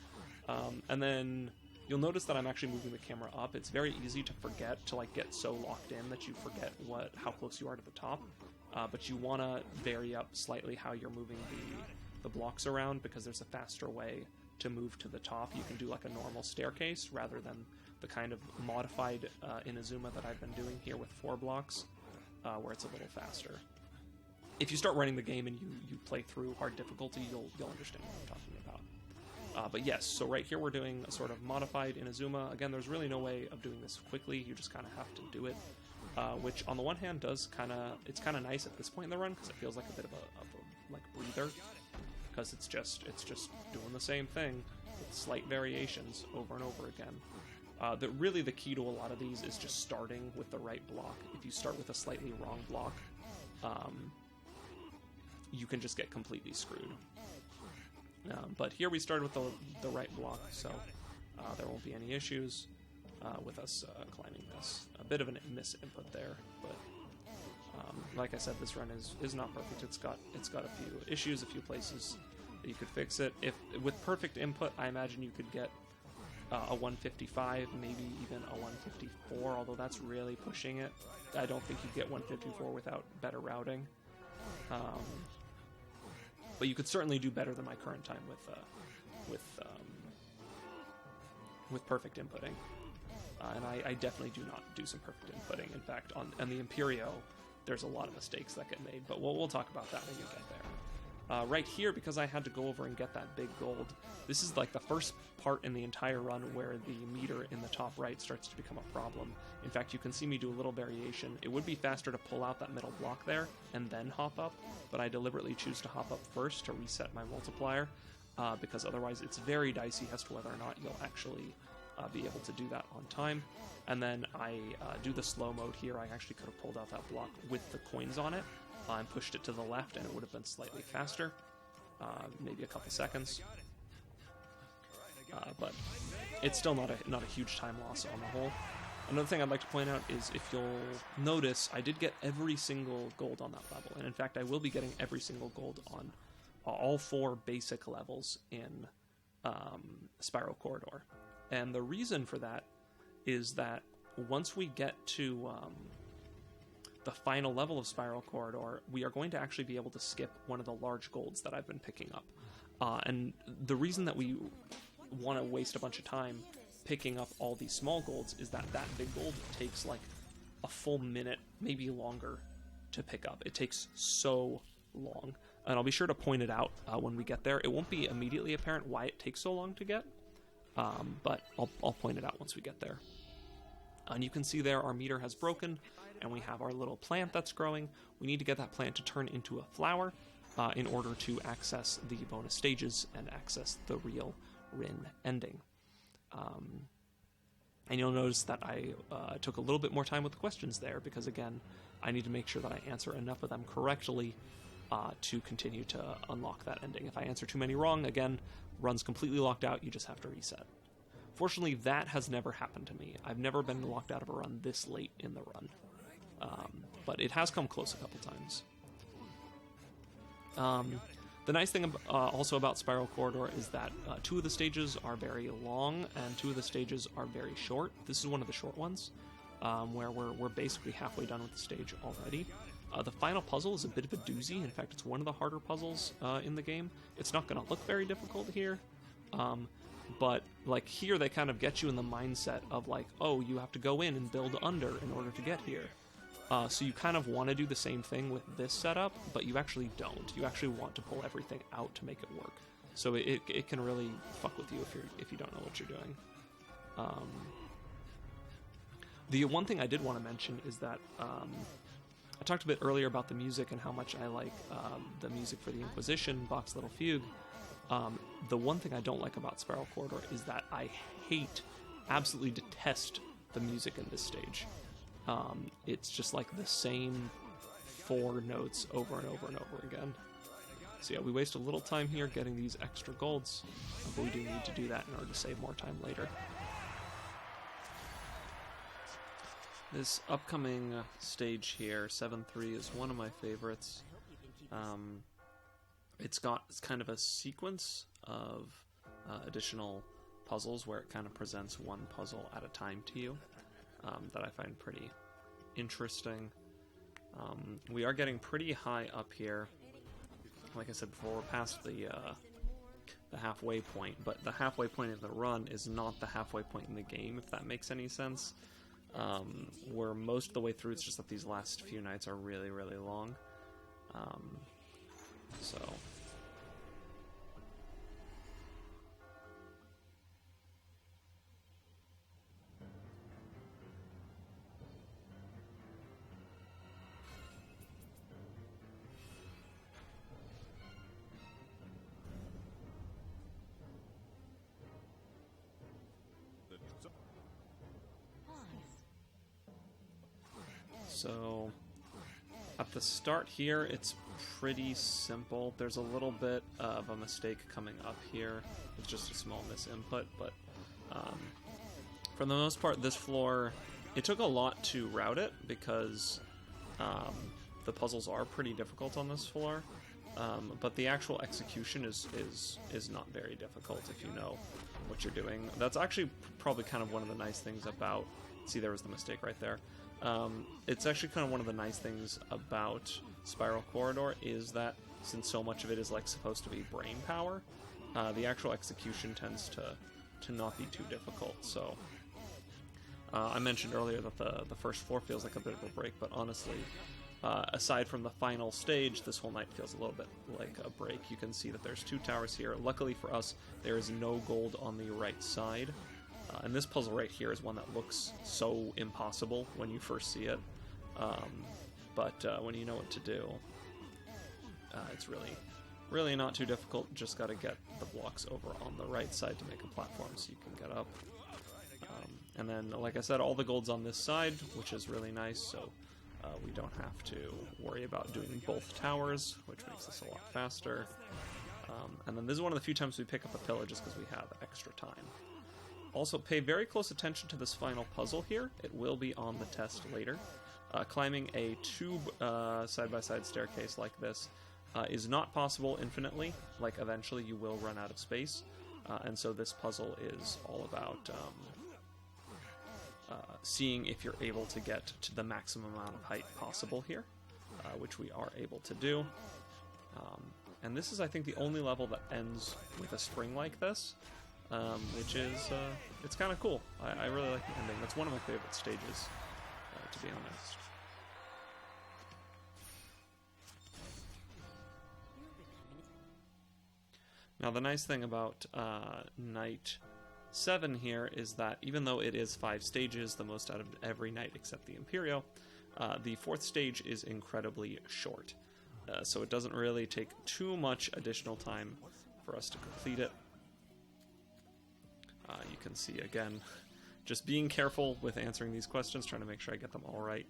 [SPEAKER 1] And then You'll notice that I'm actually moving the camera up. It's very easy to forget, to like get so locked in that you forget how close you are to the top. But you want to vary up slightly how you're moving the blocks around, because there's a faster way to move to the top. You can do like a normal staircase rather than the kind of modified Inazuma that I've been doing here with 4 blocks, where it's a little faster. If you start running the game and you play through hard difficulty, you'll understand what I'm talking about. But yes, so right here we're doing a sort of modified Inazuma. Again, there's really no way of doing this quickly. You just kind of have to do it, which on the one hand it's kind of nice at this point in the run, because it feels like a bit of a like breather, because it's just doing the same thing with slight variations over and over again. Really the key to a lot of these is just starting with the right block. If you start with a slightly wrong block, you can just get completely screwed. But here we started with the right block, so there won't be any issues with us climbing this. A bit of a misinput there, but like I said, this run is not perfect. It's got a few issues, a few places that you could fix it. If with perfect input, I imagine you could get a 155, maybe even a 154, although that's really pushing it. I don't think you'd get 154 without better routing. But you could certainly do better than my current time with perfect inputting. And I definitely do not do some perfect inputting. In fact, on the Imperio, there's a lot of mistakes that get made, but we'll talk about that when you get there. Right here, because I had to go over and get that big gold, this is like the first part in the entire run where the meter in the top right starts to become a problem. In fact, you can see me do a little variation. It would be faster to pull out that middle block there and then hop up, but I deliberately choose to hop up first to reset my multiplier, because otherwise it's very dicey as to whether or not you'll actually be able to do that on time. And then I do the slow mode here. I actually could have pulled out that block with the coins on it and pushed it to the left, and it would have been slightly faster, maybe a couple seconds. But it's still not a huge time loss on the whole. Another thing I'd like to point out is, if you'll notice, I did get every single gold on that level, and in fact I will be getting every single gold on all 4 basic levels in Spiral Corridor. And the reason for that is that once we get to the final level of Spiral Corridor, we are going to actually be able to skip one of the large golds that I've been picking up. And the reason that we want to waste a bunch of time picking up all these small golds is that big gold takes like a full minute, maybe longer, to pick up. It takes so long. And I'll be sure to point it out when we get there. It won't be immediately apparent why it takes so long to get, but I'll point it out once we get there. And you can see there our meter has broken, and we have our little plant that's growing. We need to get that plant to turn into a flower in order to access the bonus stages and access the real Rin ending. And you'll notice that I took a little bit more time with the questions there, because again, I need to make sure that I answer enough of them correctly to continue to unlock that ending. If I answer too many wrong, again, run's completely locked out, you just have to reset. Fortunately, that has never happened to me. I've never been locked out of a run this late in the run. But it has come close a couple times. The nice thing also about Spiral Corridor is that 2 of the stages are very long and 2 of the stages are very short. This is one of the short ones, where we're basically halfway done with the stage already. The final puzzle is a bit of a doozy. In fact, it's one of the harder puzzles in the game. It's not going to look very difficult here, but like here they kind of get you in the mindset of like, oh, you have to go in and build under in order to get here. So you kind of want to do the same thing with this setup, but you actually don't. You actually want to pull everything out to make it work. So it can really fuck with you if you don't know what you're doing. The one thing I did want to mention is that I talked a bit earlier about the music and how much I like the music for the Inquisition, Bach's Little Fugue. The one thing I don't like about Spiral Corridor is that I absolutely detest the music in this stage. It's just like the same 4 notes over and over and over again. So yeah, we waste a little time here getting these extra golds, but we do need to do that in order to save more time later. This upcoming stage here, 7-3, is one of my favorites. It's kind of a sequence of additional puzzles where it kind of presents one puzzle at a time to you that I find pretty interesting. We are getting pretty high up here. Like I said before, we're past the halfway point, but the halfway point in the run is not the halfway point in the game, if that makes any sense. We're most of the way through, it's just that these last few nights are really, really long. So... So, at the start here, it's pretty simple. There's a little bit of a mistake coming up here. It's just a small misinput, but for the most part, this floor, it took a lot to route it because the puzzles are pretty difficult on this floor. But the actual execution is not very difficult if you know what you're doing. That's actually probably kind of one of the nice things about... See, there was the mistake right there. It's actually kind of one of the nice things about Spiral Corridor is that since so much of it is like supposed to be brain power, the actual execution tends to not be too difficult. So I mentioned earlier that the first floor feels like a bit of a break, but honestly, aside from the final stage, this whole night feels a little bit like a break. You can see that there's 2 towers here. Luckily for us, there is no gold on the right side. And this puzzle right here is one that looks so impossible when you first see it. But when you know what to do, it's really not too difficult. Just got to get the blocks over on the right side to make a platform so you can get up. And then, like I said, all the gold's on this side, which is really nice, so we don't have to worry about doing both towers, which makes this a lot faster. And then this is one of the few times we pick up a pillar just because we have extra time. Also, pay very close attention to this final puzzle here. It will be on the test later. Climbing a tube side-by-side staircase like this is not possible infinitely. Like, eventually you will run out of space. And so this puzzle is all about seeing if you're able to get to the maximum amount of height possible here, which we are able to do. And this is, I think, the only level that ends with a spring like this. Which is, it's kind of cool. I really like the ending. That's one of my favorite stages, to be honest. Now, the nice thing about Night 7 here is that even though it is 5 stages, the most out of every night except the Imperio, the 4th stage is incredibly short. So it doesn't really take too much additional time for us to complete it. You can see, again, just being careful with answering these questions, trying to make sure I get them all right.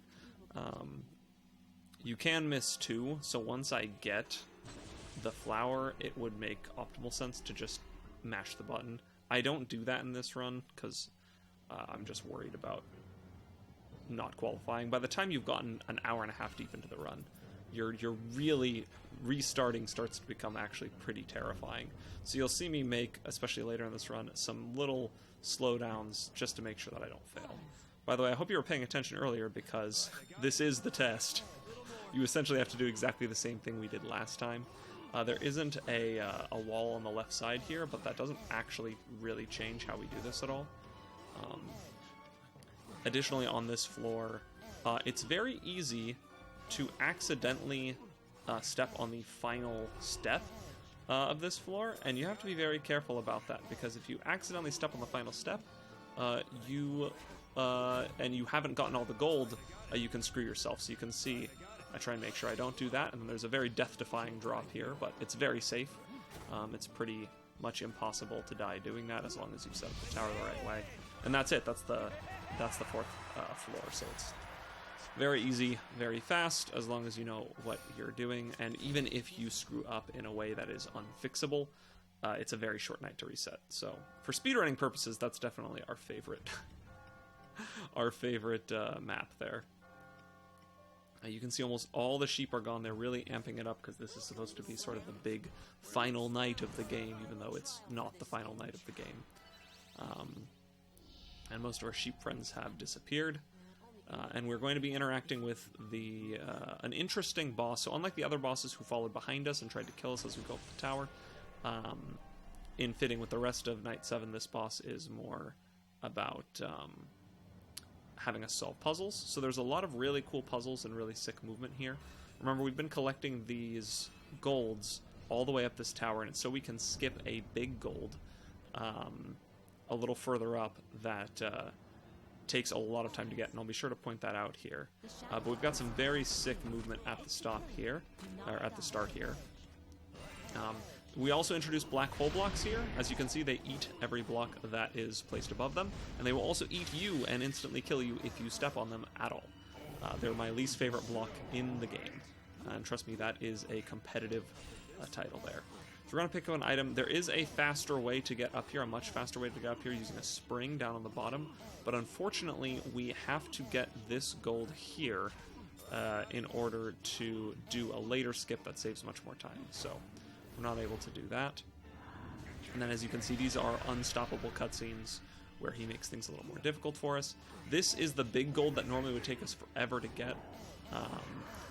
[SPEAKER 1] You can miss 2, so once I get the flower, it would make optimal sense to just mash the button. I don't do that in this run, because I'm just worried about not qualifying. By the time you've gotten an hour and a half deep into the run, you're really... restarting starts to become actually pretty terrifying. So you'll see me make, especially later in this run, some little slowdowns just to make sure that I don't fail. By the way, I hope you were paying attention earlier because this is the test. You essentially have to do exactly the same thing we did last time. There isn't a wall on the left side here, but that doesn't actually really change how we do this at all. Additionally, on this floor, it's very easy to accidentally step on the final step of this floor, and you have to be very careful about that, because if you accidentally step on the final step, and you haven't gotten all the gold, you can screw yourself. So you can see, I try and make sure I don't do that, and then there's a very death-defying drop here, but it's very safe. It's pretty much impossible to die doing that as long as you set up the tower the right way. And that's it. That's the 4th floor, so it's very easy, very fast, as long as you know what you're doing, and even if you screw up in a way that is unfixable, it's a very short night to reset. So, for speedrunning purposes, that's definitely our favorite map there. You can see almost all the sheep are gone. They're really amping it up because this is supposed to be sort of the big final night of the game, even though it's not the final night of the game. And most of our sheep friends have disappeared. And we're going to be interacting with an interesting boss. So unlike the other bosses who followed behind us and tried to kill us as we go up the tower, in fitting with the rest of Night 7, this boss is more about having us solve puzzles. So there's a lot of really cool puzzles and really sick movement here. Remember, we've been collecting these golds all the way up this tower, and it's so we can skip a big gold a little further up that takes a lot of time to get, and I'll be sure to point that out here. But we've got some very sick movement at the stop here, or at the start here. We also introduced black hole blocks here. As you can see, they eat every block that is placed above them, and they will also eat you and instantly kill you if you step on them at all. They're my least favorite block in the game, and trust me, that is a competitive title there. So we're going to pick up an item. There is a faster way to get up here, a much faster way to get up here using a spring down on the bottom, but unfortunately we have to get this gold here in order to do a later skip that saves much more time, so we're not able to do that. And then as you can see, these are unstoppable cutscenes where he makes things a little more difficult for us. This is the big gold that normally would take us forever to get.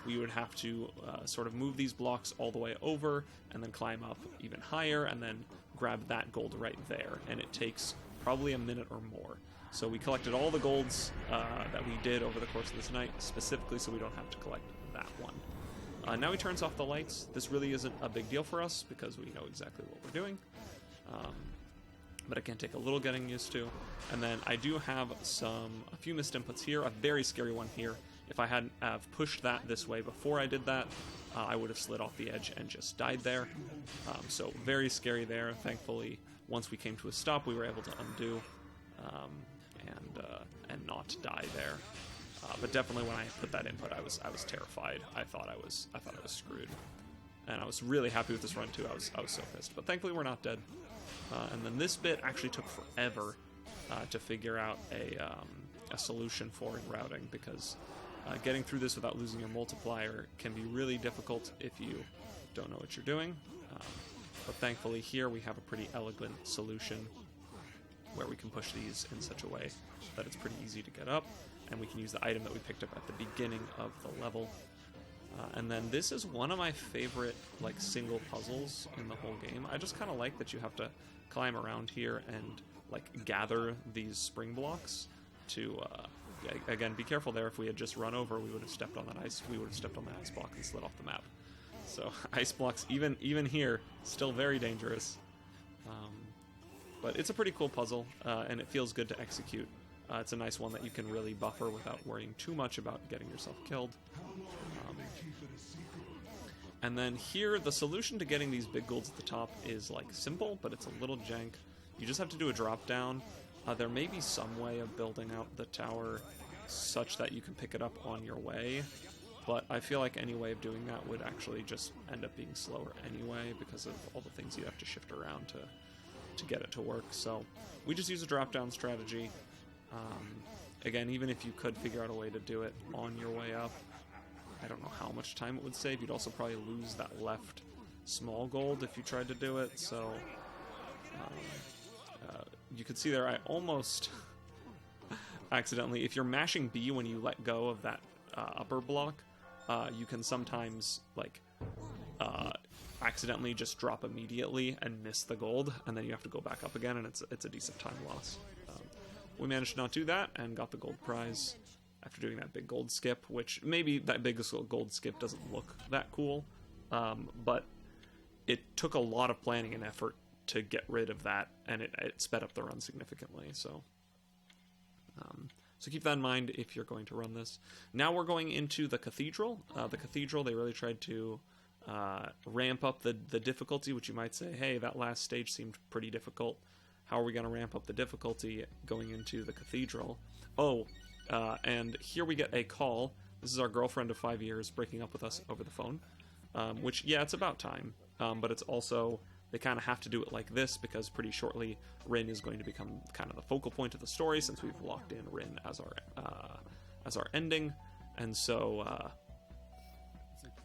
[SPEAKER 1] We would have to sort of move these blocks all the way over and then climb up even higher and then grab that gold right there. And it takes probably a minute or more. So we collected all the golds that we did over the course of this night, specifically so we don't have to collect that one. Now he turns off the lights. This really isn't a big deal for us because we know exactly what we're doing. But it can take a little getting used to. And then I do have a few missed inputs here, a very scary one here. If I hadn't have pushed that this way before I did that, I would have slid off the edge and just died there. So very scary there. Thankfully, once we came to a stop, we were able to undo and not die there. But definitely when I put that input, I was terrified. I thought I was screwed, and I was really happy with this run too. I was so pissed, but thankfully we're not dead. And then this bit actually took forever to figure out a solution for in routing, because getting through this without losing your multiplier can be really difficult if you don't know what you're doing. But thankfully here we have a pretty elegant solution where we can push these in such a way that it's pretty easy to get up, and we can use the item that we picked up at the beginning of the level. And then this is one of my favorite single puzzles in the whole game. I just kind of like that you have to climb around here and gather these spring blocks to again, be careful there. If we had just run over, we would have stepped on that ice. We would have stepped on that ice block and slid off the map. So ice blocks, even here, still very dangerous. But it's a pretty cool puzzle, and it feels good to execute. It's a nice one that you can really buffer without worrying too much about getting yourself killed. And then here, the solution to getting these big golds at the top is simple, but it's a little jank. You just have to do a drop down. There may be some way of building out the tower such that you can pick it up on your way, but I feel like any way of doing that would actually just end up being slower anyway because of all the things you have to shift around to get it to work. So we just use a drop down strategy. Again, even if you could figure out a way to do it on your way up, I don't know how much time it would save. You'd also probably lose that left small gold if you tried to do it. So you can see there I almost accidentally, if you're mashing B when you let go of that upper block, you can sometimes accidentally just drop immediately and miss the gold, and then you have to go back up again, and it's a decent time loss. We managed to not do that and got the gold prize after doing that big gold skip, which maybe that big gold skip doesn't look that cool, but it took a lot of planning and effort to get rid of that, and it sped up the run significantly. So keep that in mind if you're going to run this. Now we're going into the cathedral. The cathedral, they really tried to ramp up the difficulty, which you might say, hey, that last stage seemed pretty difficult. How are we going to ramp up the difficulty going into the cathedral? And here we get a call. This is our girlfriend of 5 years breaking up with us over the phone, which, yeah, it's about time, but it's also, they kind of have to do it like this because pretty shortly Rin is going to become kind of the focal point of the story since we've locked in Rin as our ending, and so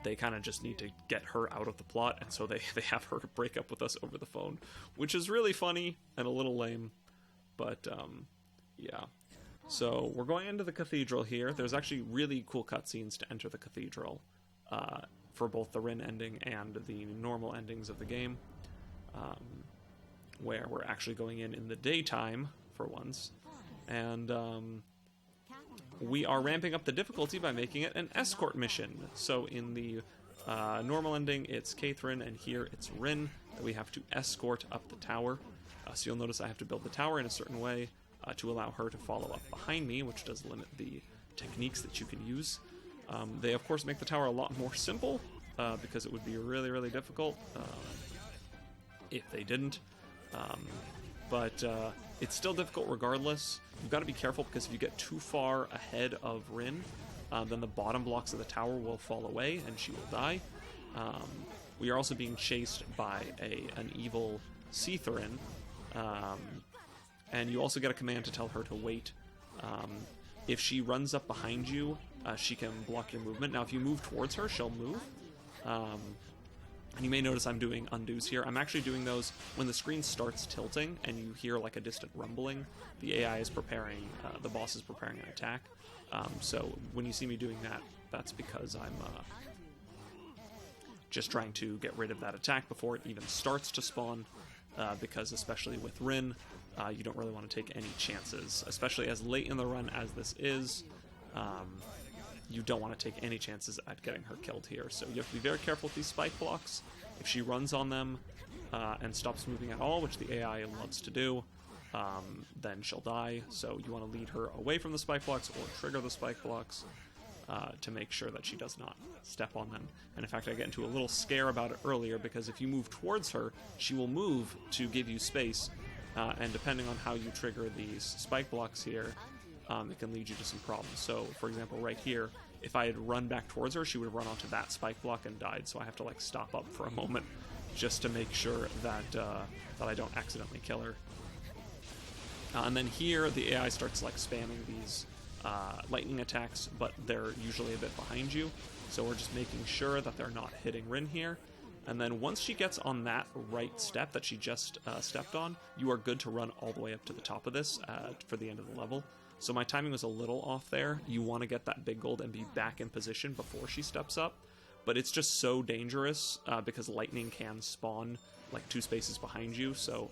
[SPEAKER 1] they kind of just need to get her out of the plot, and so they have her break up with us over the phone, which is really funny and a little lame. but yeah. So we're going into the cathedral here. There's actually really cool cutscenes to enter the cathedral for both the Rin ending and the normal endings of the game, where we're actually going in the daytime for once. And we are ramping up the difficulty by making it an escort mission. So in the normal ending, it's Catherine, and here it's Rin that we have to escort up the tower. So you'll notice I have to build the tower in a certain way to allow her to follow up behind me, which does limit the techniques that you can use. They, of course, make the tower a lot more simple, because it would be really, really difficult if they didn't. But it's still difficult regardless. You've got to be careful, because if you get too far ahead of Rin, then the bottom blocks of the tower will fall away and she will die. We are also being chased by an evil Seatherin, and you also get a command to tell her to wait. If she runs up behind you, she can block your movement. Now, if you move towards her, she'll move. And you may notice I'm doing undos here. I'm actually doing those when the screen starts tilting and you hear like a distant rumbling. The AI is preparing, the boss is preparing an attack. So when you see me doing that, that's because I'm just trying to get rid of that attack before it even starts to spawn, because especially with Rin, you don't really want to take any chances, especially as late in the run as this is. You don't want to take any chances at getting her killed here. So you have to be very careful with these spike blocks. If she runs on them and stops moving at all, which the AI loves to do, then she'll die. So you want to lead her away from the spike blocks or trigger the spike blocks to make sure that she does not step on them. And in fact, I get into a little scare about it earlier, because if you move towards her, she will move to give you space. And depending on how you trigger these spike blocks here, it can lead you to some problems. So, for example, right here, if I had run back towards her, she would have run onto that spike block and died. So I have to like stop up for a moment just to make sure that that I don't accidentally kill her. And then here, the AI starts like spamming these lightning attacks, but they're usually a bit behind you. So we're just making sure that they're not hitting Rin here. And then once she gets on that right step that she just stepped on, you are good to run all the way up to the top of this for the end of the level. So my timing was a little off there. You want to get that big gold and be back in position before she steps up. But it's just so dangerous because lightning can spawn like 2 spaces behind you. So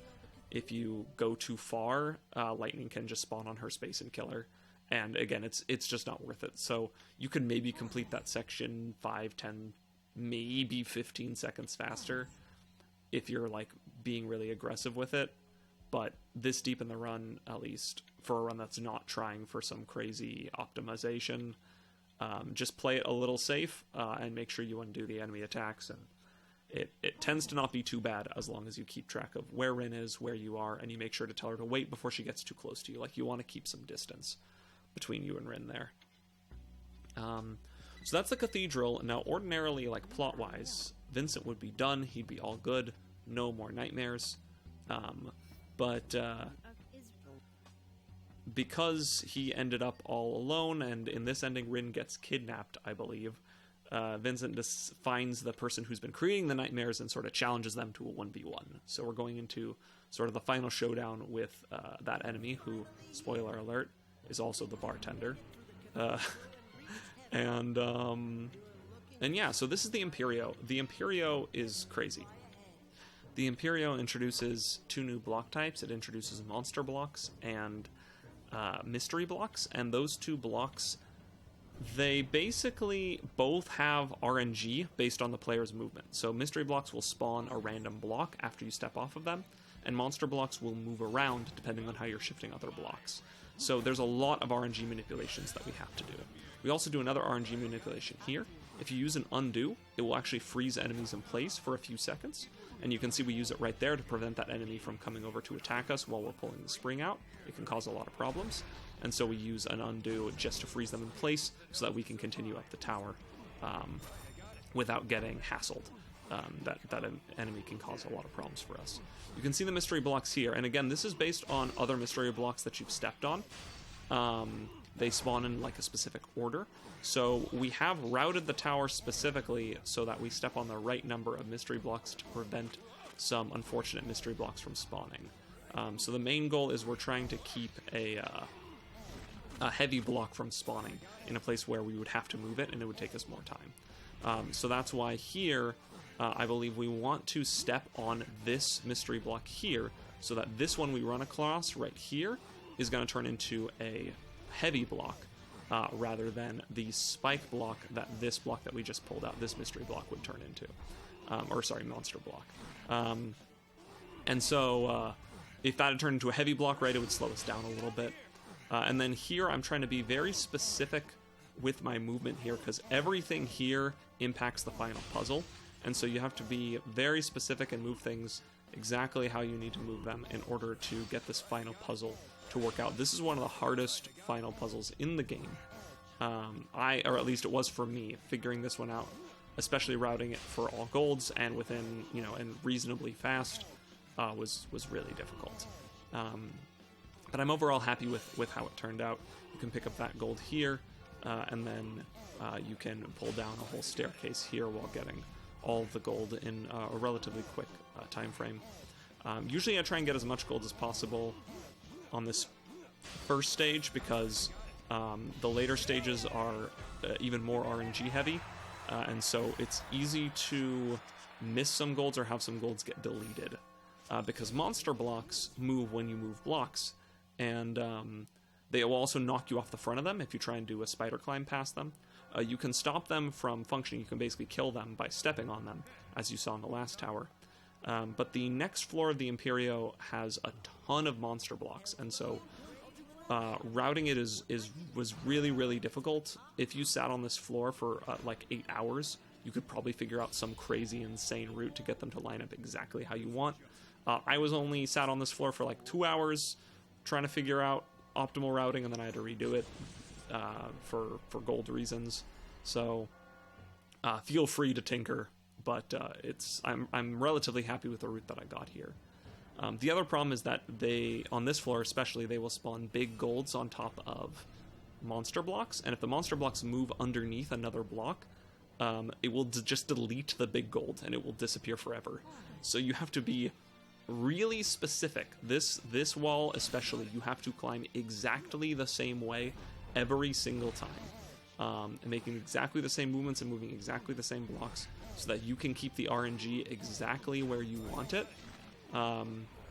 [SPEAKER 1] if you go too far, lightning can just spawn on her space and kill her. And again, it's just not worth it. So you could maybe complete that section 5, 10, maybe 15 seconds faster if you're like being really aggressive with it. But this deep in the run, at least for a run that's not trying for some crazy optimization, just play it a little safe and make sure you undo the enemy attacks. And it tends to not be too bad as long as you keep track of where Rin is, where you are, and you make sure to tell her to wait before she gets too close to you. Like, you want to keep some distance between you and Rin there. So that's the cathedral. Now, ordinarily, like plot-wise, Vincent would be done. He'd be all good. No more nightmares. But because he ended up all alone, and in this ending, Rin gets kidnapped, I believe, Vincent just finds the person who's been creating the nightmares and sort of challenges them to a 1v1. So we're going into sort of the final showdown with that enemy, who, spoiler alert, is also the bartender. And yeah, so this is the Imperio. The Imperio is crazy. The Imperio introduces 2 new block types. It introduces monster blocks and mystery blocks, and those 2 blocks, they basically both have RNG based on the player's movement. So mystery blocks will spawn a random block after you step off of them, and monster blocks will move around depending on how you're shifting other blocks. So there's a lot of RNG manipulations that we have to do. We also do another RNG manipulation here. If you use an undo, it will actually freeze enemies in place for a few seconds. And you can see we use it right there to prevent that enemy from coming over to attack us while we're pulling the spring out. It can cause a lot of problems. And so we use an undo just to freeze them in place so that we can continue up the tower without getting hassled. That an enemy can cause a lot of problems for us. You can see the mystery blocks here. And again, this is based on other mystery blocks that you've stepped on. They spawn in like a specific order. So we have routed the tower specifically so that we step on the right number of mystery blocks to prevent some unfortunate mystery blocks from spawning. So the main goal is we're trying to keep a heavy block from spawning in a place where we would have to move it, and it would take us more time. So that's why here, I believe we want to step on this mystery block here, so that this one we run across right here is going to turn into a heavy block, rather than the spike block that this block that we just pulled out, this mystery block, would turn into. Or sorry, monster block. And so if that had turned into a heavy block, right, it would slow us down a little bit. And then here I'm trying to be very specific with my movement here, because everything here impacts the final puzzle. And so you have to be very specific and move things exactly how you need to move them in order to get this final puzzle to work out. This is one of the hardest final puzzles in the game. Or at least it was for me, figuring this one out, especially routing it for all golds and within, and reasonably fast, was really difficult. But I'm overall happy with how it turned out. You can pick up that gold here, and then you can pull down a whole staircase here while getting all of the gold in a relatively quick time frame. Usually I try and get as much gold as possible on this first stage, because the later stages are even more RNG heavy, and so it's easy to miss some golds or have some golds get deleted, because monster blocks move when you move blocks, and they will also knock you off the front of them if you try and do a spider climb past them. You can stop them from functioning. You can basically kill them by stepping on them, as you saw in the last tower. But the next floor of the Imperio has a ton of monster blocks, and so routing it was really, really difficult. If you sat on this floor for like 8 hours, you could probably figure out some crazy, insane route to get them to line up exactly how you want. I was only sat on this floor for like 2 hours trying to figure out optimal routing, and then I had to redo it for gold reasons. So feel free to tinker, but I'm relatively happy with the route that I got here. The other problem is that on this floor especially, they will spawn big golds on top of monster blocks, and if the monster blocks move underneath another block, it will just delete the big gold and it will disappear forever. So you have to be really specific. This wall especially, you have to climb exactly the same way every single time, and making exactly the same movements and moving exactly the same blocks, so that you can keep the RNG exactly where you want it,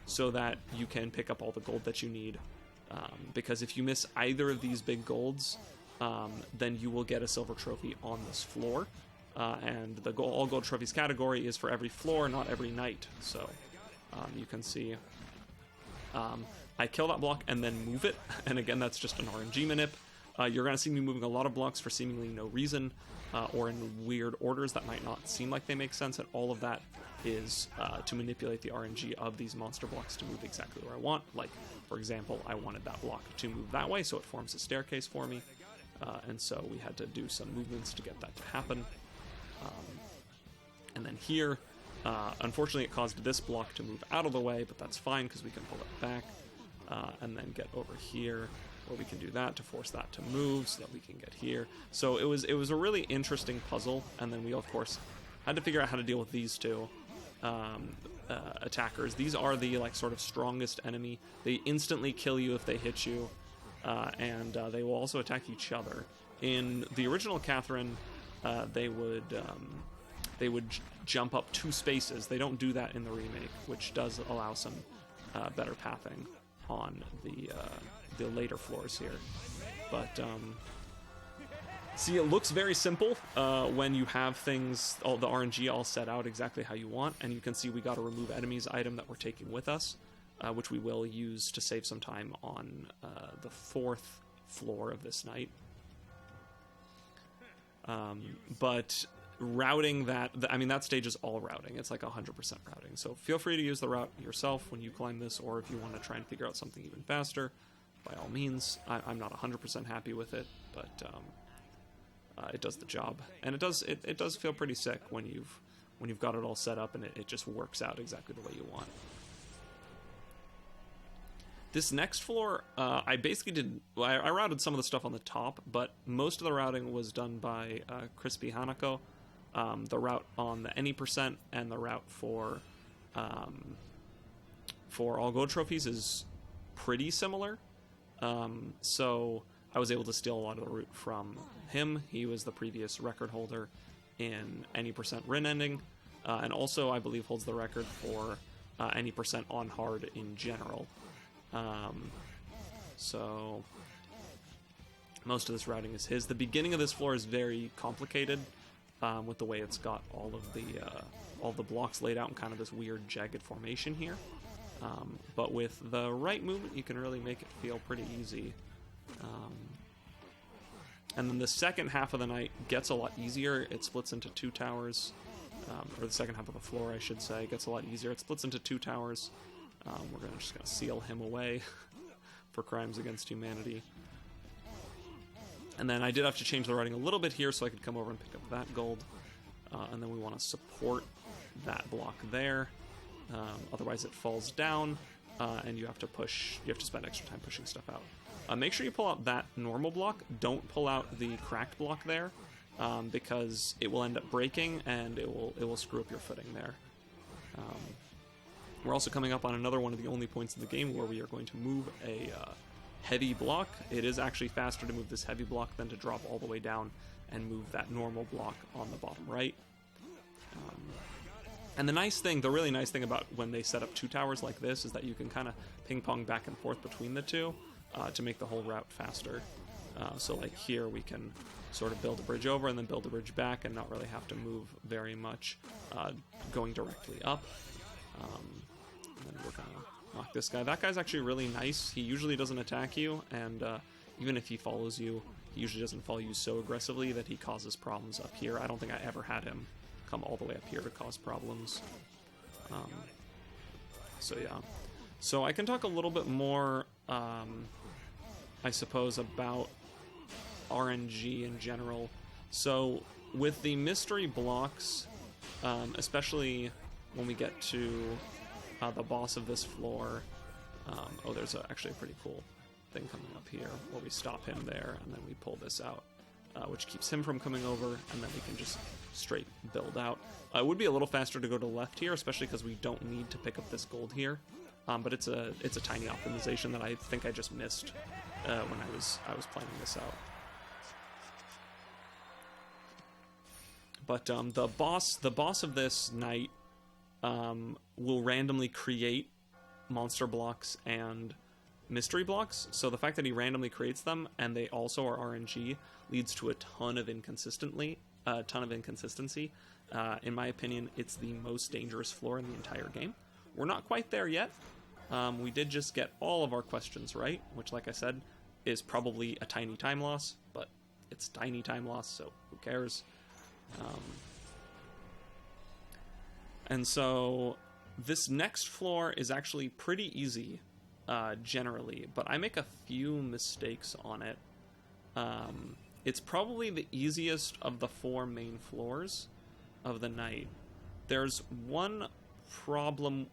[SPEAKER 1] so that you can pick up all the gold that you need. Because if you miss either of these big golds, then you will get a silver trophy on this floor, and the all gold trophies category is for every floor, not every night. So you can see I kill that block and then move it, and again, that's just an RNG manip. You're going to see me moving a lot of blocks for seemingly no reason, or in weird orders that might not seem like they make sense, and all of that is to manipulate the RNG of these monster blocks to move exactly where I want. Like, for example, I wanted that block to move that way, so it forms a staircase for me, and so we had to do some movements to get that to happen. And then here, unfortunately it caused this block to move out of the way, but that's fine because we can pull it back, and then get over here, where we can do that to force that to move so that we can get here. So it was a really interesting puzzle, and then we of course had to figure out how to deal with these two attackers. These are the sort of strongest enemy. They instantly kill you if they hit you, and they will also attack each other. In the original Catherine, they would jump up 2 spaces. They don't do that in the remake, which does allow some better pathing on the later floors here. But see, it looks very simple when you have things, all the RNG all set out exactly how you want, and you can see we got a remove enemies item that we're taking with us, which we will use to save some time on the 4th floor of this night. But routing that stage is all routing. It's like 100% routing. So feel free to use the route yourself when you climb this, or if you want to try and figure out something even faster, by all means. I'm not 100% happy with it, but it does the job, and it does feel pretty sick when you've got it all set up and it just works out exactly the way you want. This next floor, I basically I routed some of the stuff on the top, but most of the routing was done by Crispy Hanako. The route on the any percent and the route for for all gold trophies is pretty similar. So I was able to steal a lot of the route from him. He was the previous record holder in any percent Rin ending, and also I believe holds the record for any percent on hard in general. So most of this routing is his. The beginning of this floor is very complicated with the way it's got all the blocks laid out in kind of this weird jagged formation here. But with the right movement, you can really make it feel pretty easy. And then the second half of the night gets a lot easier. It splits into 2 towers, or the second half of the floor, I should say, gets a lot easier. It splits into 2 towers. We're just gonna seal him away for crimes against humanity. And then I did have to change the writing a little bit here so I could come over and pick up that gold. And then we want to support that block there. Otherwise it falls down, and you have to spend extra time pushing stuff out. Make sure you pull out that normal block. Don't pull out the cracked block there, because it will end up breaking and it will screw up your footing there. We're also coming up on another one of the only points in the game where we are going to move a heavy block. It is actually faster to move this heavy block than to drop all the way down and move that normal block on the bottom right. And the really nice thing about when they set up 2 towers like this is that you can kind of ping pong back and forth between the two to make the whole route faster. So like here we can sort of build a bridge over and then build a bridge back and not really have to move very much going directly up. And then we're gonna knock this guy. That guy's actually really nice. He usually doesn't attack you, and even if he follows you, he usually doesn't follow you so aggressively that he causes problems up here. I don't think I ever had him come all the way up here to cause problems. So yeah. So I can talk a little bit more, I suppose, about RNG in general. So with the mystery blocks, especially when we get to the boss of this floor, there's actually a pretty cool thing coming up here where we stop him there and then we pull this out, which keeps him from coming over, and then we can just straight build out. It would be a little faster to go to the left here, especially because we don't need to pick up this gold here, but it's a tiny optimization that I think I just missed when I was planning this out. But the boss of this night will randomly create monster blocks and mystery blocks. So the fact that he randomly creates them and they also are RNG leads to a ton of inconsistency. In my opinion, it's the most dangerous floor in the entire game. We're not quite there yet. We did just get all of our questions right, which, like I said, is probably a tiny time loss, but it's tiny time loss, so who cares? And so this next floor is actually pretty easy, generally, but I make a few mistakes on it. It's probably the easiest of the 4 main floors of the night. There's one problem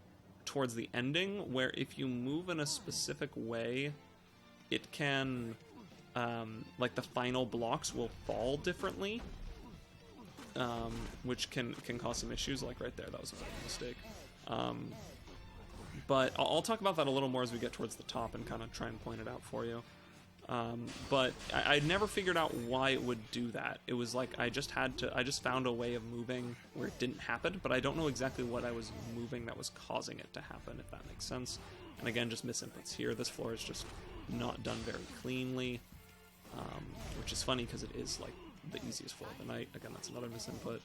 [SPEAKER 1] towards the ending where if you move in a specific way, it can, like the final blocks will fall differently. Which can cause some issues, like right there, that was a bit of a mistake. But I'll talk about that a little more as we get towards the top and kind of try and point it out for you. But I never figured out why it would do that. It was like I just found a way of moving where it didn't happen, but I don't know exactly what I was moving that was causing it to happen, if that makes sense. And again, just misinputs here. This floor is just not done very cleanly, which is funny because it is like the easiest floor of the night. Again, that's another misinput.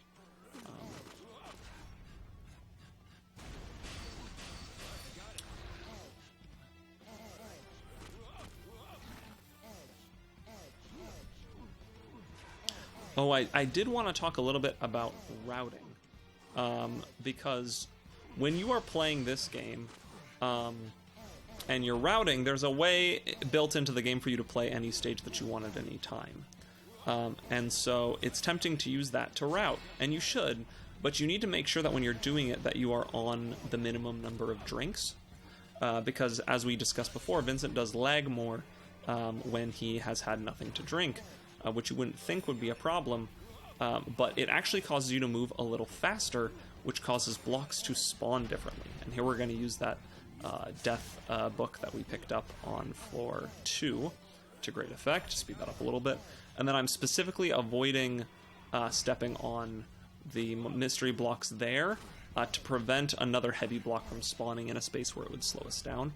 [SPEAKER 1] Oh, I did want to talk a little bit about routing, because when you are playing this game, and you're routing, there's a way built into the game for you to play any stage that you want at any time. And so it's tempting to use that to route, and you should, but you need to make sure that when you're doing it that you are on the minimum number of drinks, because as we discussed before, Vincent does lag more when he has had nothing to drink, which you wouldn't think would be a problem, but it actually causes you to move a little faster, which causes blocks to spawn differently. And here we're going to use that death book that we picked up on floor 2 to great effect. Speed that up a little bit. And then I'm specifically avoiding stepping on the mystery blocks there to prevent another heavy block from spawning in a space where it would slow us down.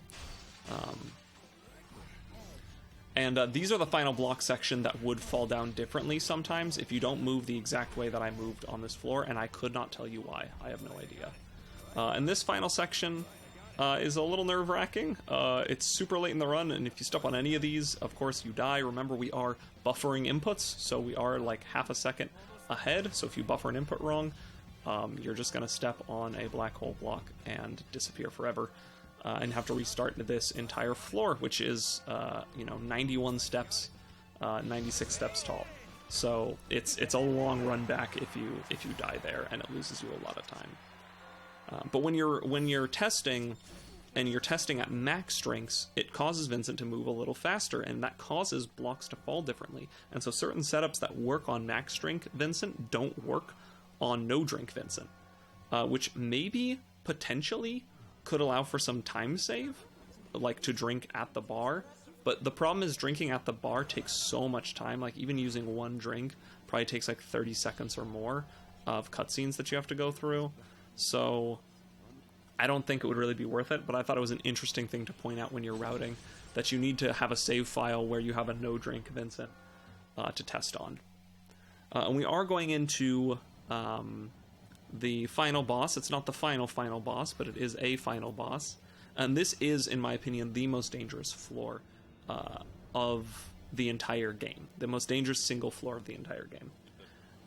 [SPEAKER 1] These are the final block section that would fall down differently sometimes if you don't move the exact way that I moved on this floor, and I could not tell you why. I have no idea. And this final section is a little nerve-wracking. It's super late in the run, and if you step on any of these, of course you die. Remember, we are buffering inputs, so we are like half a second ahead, so if you buffer an input wrong, you're just going to step on a black hole block and disappear forever. And have to restart this entire floor, which is, 91 steps, 96 steps tall. So it's a long run back if you die there, and it loses you a lot of time. But when you're testing, and you're testing at max strengths, it causes Vincent to move a little faster, and that causes blocks to fall differently. And so certain setups that work on max strength Vincent don't work on no drink Vincent, which maybe potentially could allow for some time save, like to drink at the bar. But the problem is drinking at the bar takes so much time. Like even using one drink probably takes like 30 seconds or more of cutscenes that you have to go through. So I don't think it would really be worth it, but I thought it was an interesting thing to point out when you're routing, that you need to have a save file where you have a no drink Vincent to test on. And we are going into the final boss. It's not the final boss, but it is a final boss. And this is, in my opinion, the most dangerous floor of the entire game. The most dangerous single floor of the entire game.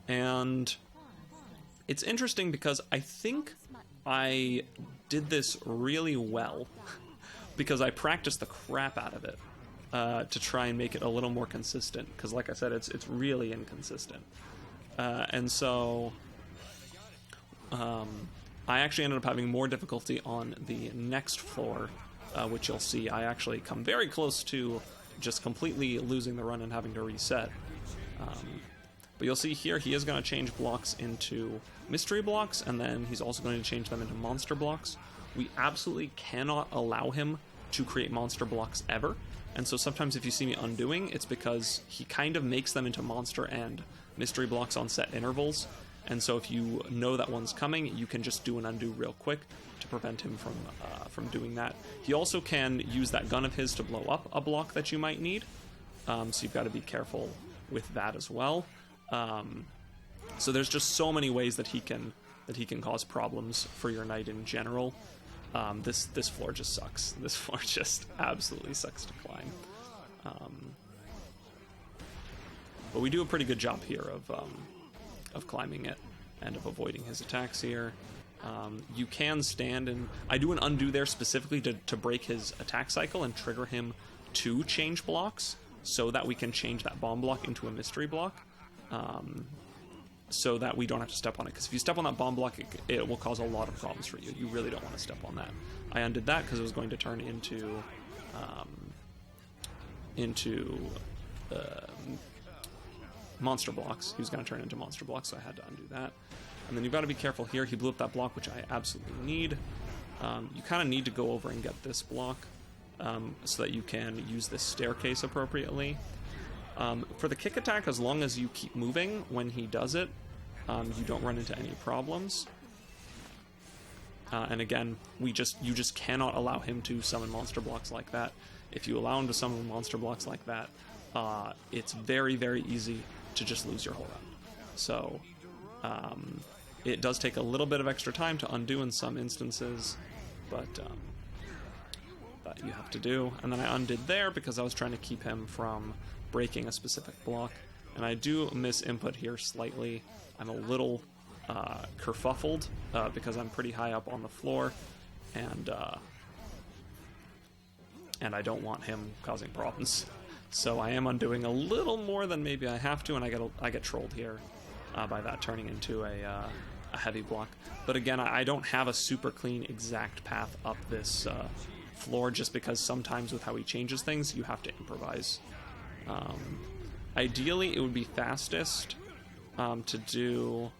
[SPEAKER 1] And it's interesting because I think I did this really well because I practiced the crap out of it to try and make it a little more consistent. Because like I said, it's really inconsistent. And so I actually ended up having more difficulty on the next floor, which you'll see I actually come very close to just completely losing the run and having to reset. But you'll see here he is going to change blocks into mystery blocks, and then he's also going to change them into monster blocks. We absolutely cannot allow him to create monster blocks ever, and so sometimes if you see me undoing, it's because he kind of makes them into monster and mystery blocks on set intervals. And so if you know that one's coming, you can just do an undo real quick to prevent him from doing that. He also can use that gun of his to blow up a block that you might need. So you've got to be careful with that as well. So there's just so many ways that he can cause problems for your knight in general. This floor just sucks. This floor just absolutely sucks to climb. But we do a pretty good job here of climbing it and of avoiding his attacks here. You can stand, and I do an undo there specifically to break his attack cycle and trigger him to change blocks so that we can change that bomb block into a mystery block, so that we don't have to step on it. Because if you step on that bomb block, it will cause a lot of problems for you. You really don't want to step on that. I undid that because it was going to turn into monster blocks. He was going to turn into monster blocks, so I had to undo that. And then you've got to be careful here. He blew up that block, which I absolutely need. You kind of need to go over and get this block so that you can use this staircase appropriately. For the kick attack, as long as you keep moving when he does it, you don't run into any problems. And again, you just cannot allow him to summon monster blocks like that. If you allow him to summon monster blocks like that, it's very, very easy to just lose your whole run. So it does take a little bit of extra time to undo in some instances, but that you have to do. And then I undid there because I was trying to keep him from breaking a specific block. And I do miss input here slightly. I'm a little kerfuffled because I'm pretty high up on the floor, and I don't want him causing problems. So I am undoing a little more than maybe I have to, and I get trolled here by that turning into a heavy block. But again, I don't have a super clean exact path up this floor, just because sometimes with how he changes things, you have to improvise. Ideally, it would be fastest to do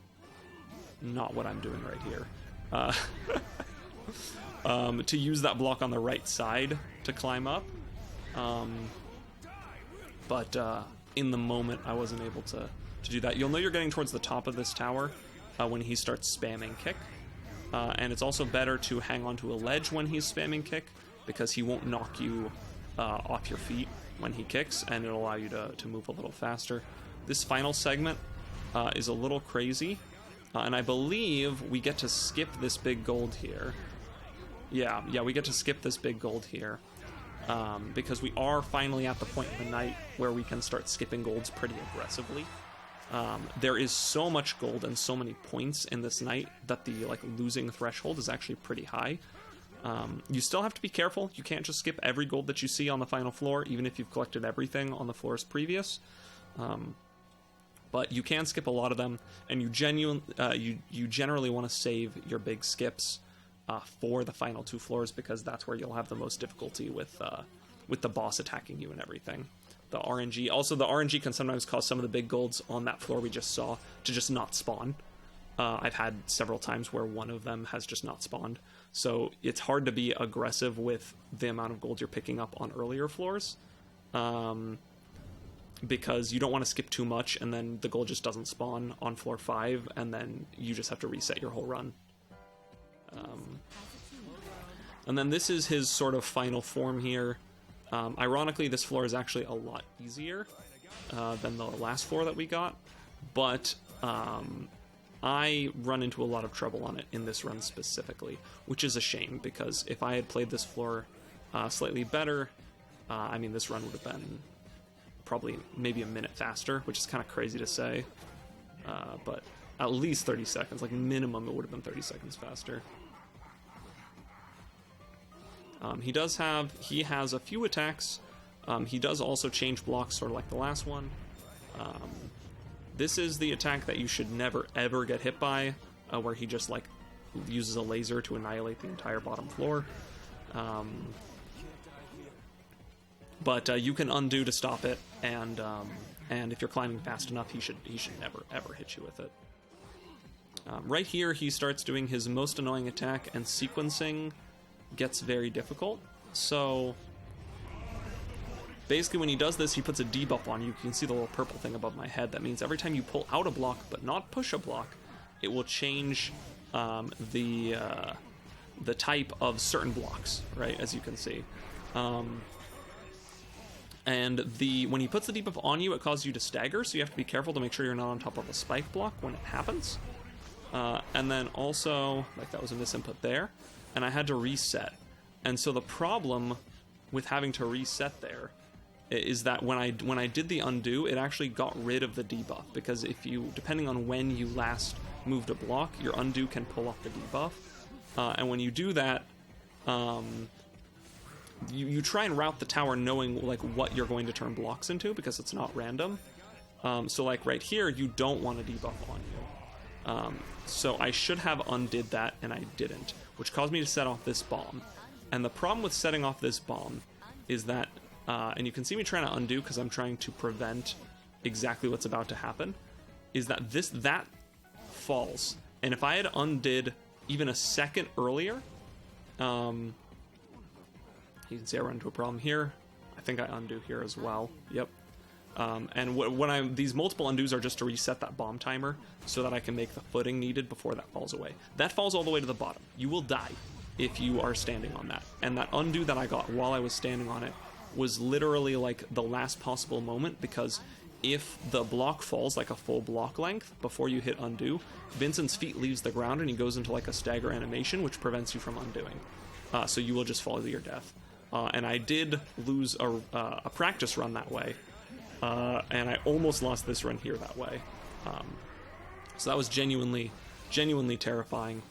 [SPEAKER 1] not what I'm doing right here. to use that block on the right side to climb up. But in the moment, I wasn't able to do that. You'll know you're getting towards the top of this tower when he starts spamming kick. And it's also better to hang onto a ledge when he's spamming kick, because he won't knock you off your feet when he kicks, and it'll allow you to move a little faster. This final segment is a little crazy, and I believe we get to skip this big gold here. Yeah, we get to skip this big gold here, because we are finally at the point in the night where we can start skipping golds pretty aggressively. There is so much gold and so many points in this night that the losing threshold is actually pretty high. You still have to be careful. You can't just skip every gold that you see on the final floor, even if you've collected everything on the floors previous. But you can skip a lot of them, and you generally want to save your big skips for the final 2 floors, because that's where you'll have the most difficulty with the boss attacking you and everything. The RNG. Also, the RNG can sometimes cause some of the big golds on that floor we just saw to just not spawn. I've had several times where one of them has just not spawned. So it's hard to be aggressive with the amount of gold you're picking up on earlier floors. Because you don't want to skip too much and then the gold just doesn't spawn on floor 5, and then you just have to reset your whole run. And then this is his sort of final form here. Ironically, this floor is actually a lot easier than the last floor that we got, but I run into a lot of trouble on it in this run specifically, which is a shame, because if I had played this floor slightly better, I mean, this run would have been probably maybe a minute faster, which is kind of crazy to say, but at least 30 seconds, like minimum it would have been 30 seconds faster. He has a few attacks. He does also change blocks, sort of like the last one. This is the attack that you should never ever get hit by, where he just uses a laser to annihilate the entire bottom floor. But you can undo to stop it, and if you're climbing fast enough, he should never ever hit you with it. Right here, he starts doing his most annoying attack, and sequencing gets very difficult. So basically, when he does this, he puts a debuff on you. You can see the little purple thing above my head. That means every time you pull out a block but not push a block, it will change the type of certain blocks, right, as you can see. And when he puts the debuff on you, it causes you to stagger, so you have to be careful to make sure you're not on top of a spike block when it happens. And then also, that was a misinput there, and I had to reset. And so the problem with having to reset there is that when I did the undo, it actually got rid of the debuff, because depending on when you last moved a block, your undo can pull off the debuff. And when you do that, you try and route the tower knowing what you're going to turn blocks into, because it's not random. So right here, you don't want a debuff on you. So I should have undid that, and I didn't, which caused me to set off this bomb. And the problem with setting off this bomb is that, and you can see me trying to undo because I'm trying to prevent exactly what's about to happen, is that that falls. And if I had undid even a second earlier, you can see I run into a problem here. I think I undo here as well. Yep. And these multiple undos are just to reset that bomb timer so that I can make the footing needed before that falls away. That falls all the way to the bottom. You will die if you are standing on that. And that undo that I got while I was standing on it was literally the last possible moment, because if the block falls a full block length before you hit undo, Vincent's feet leaves the ground and he goes into a stagger animation, which prevents you from undoing. So you will just fall to your death. And I did lose a practice run that way, and I almost lost this run here that way. So that was genuinely terrifying.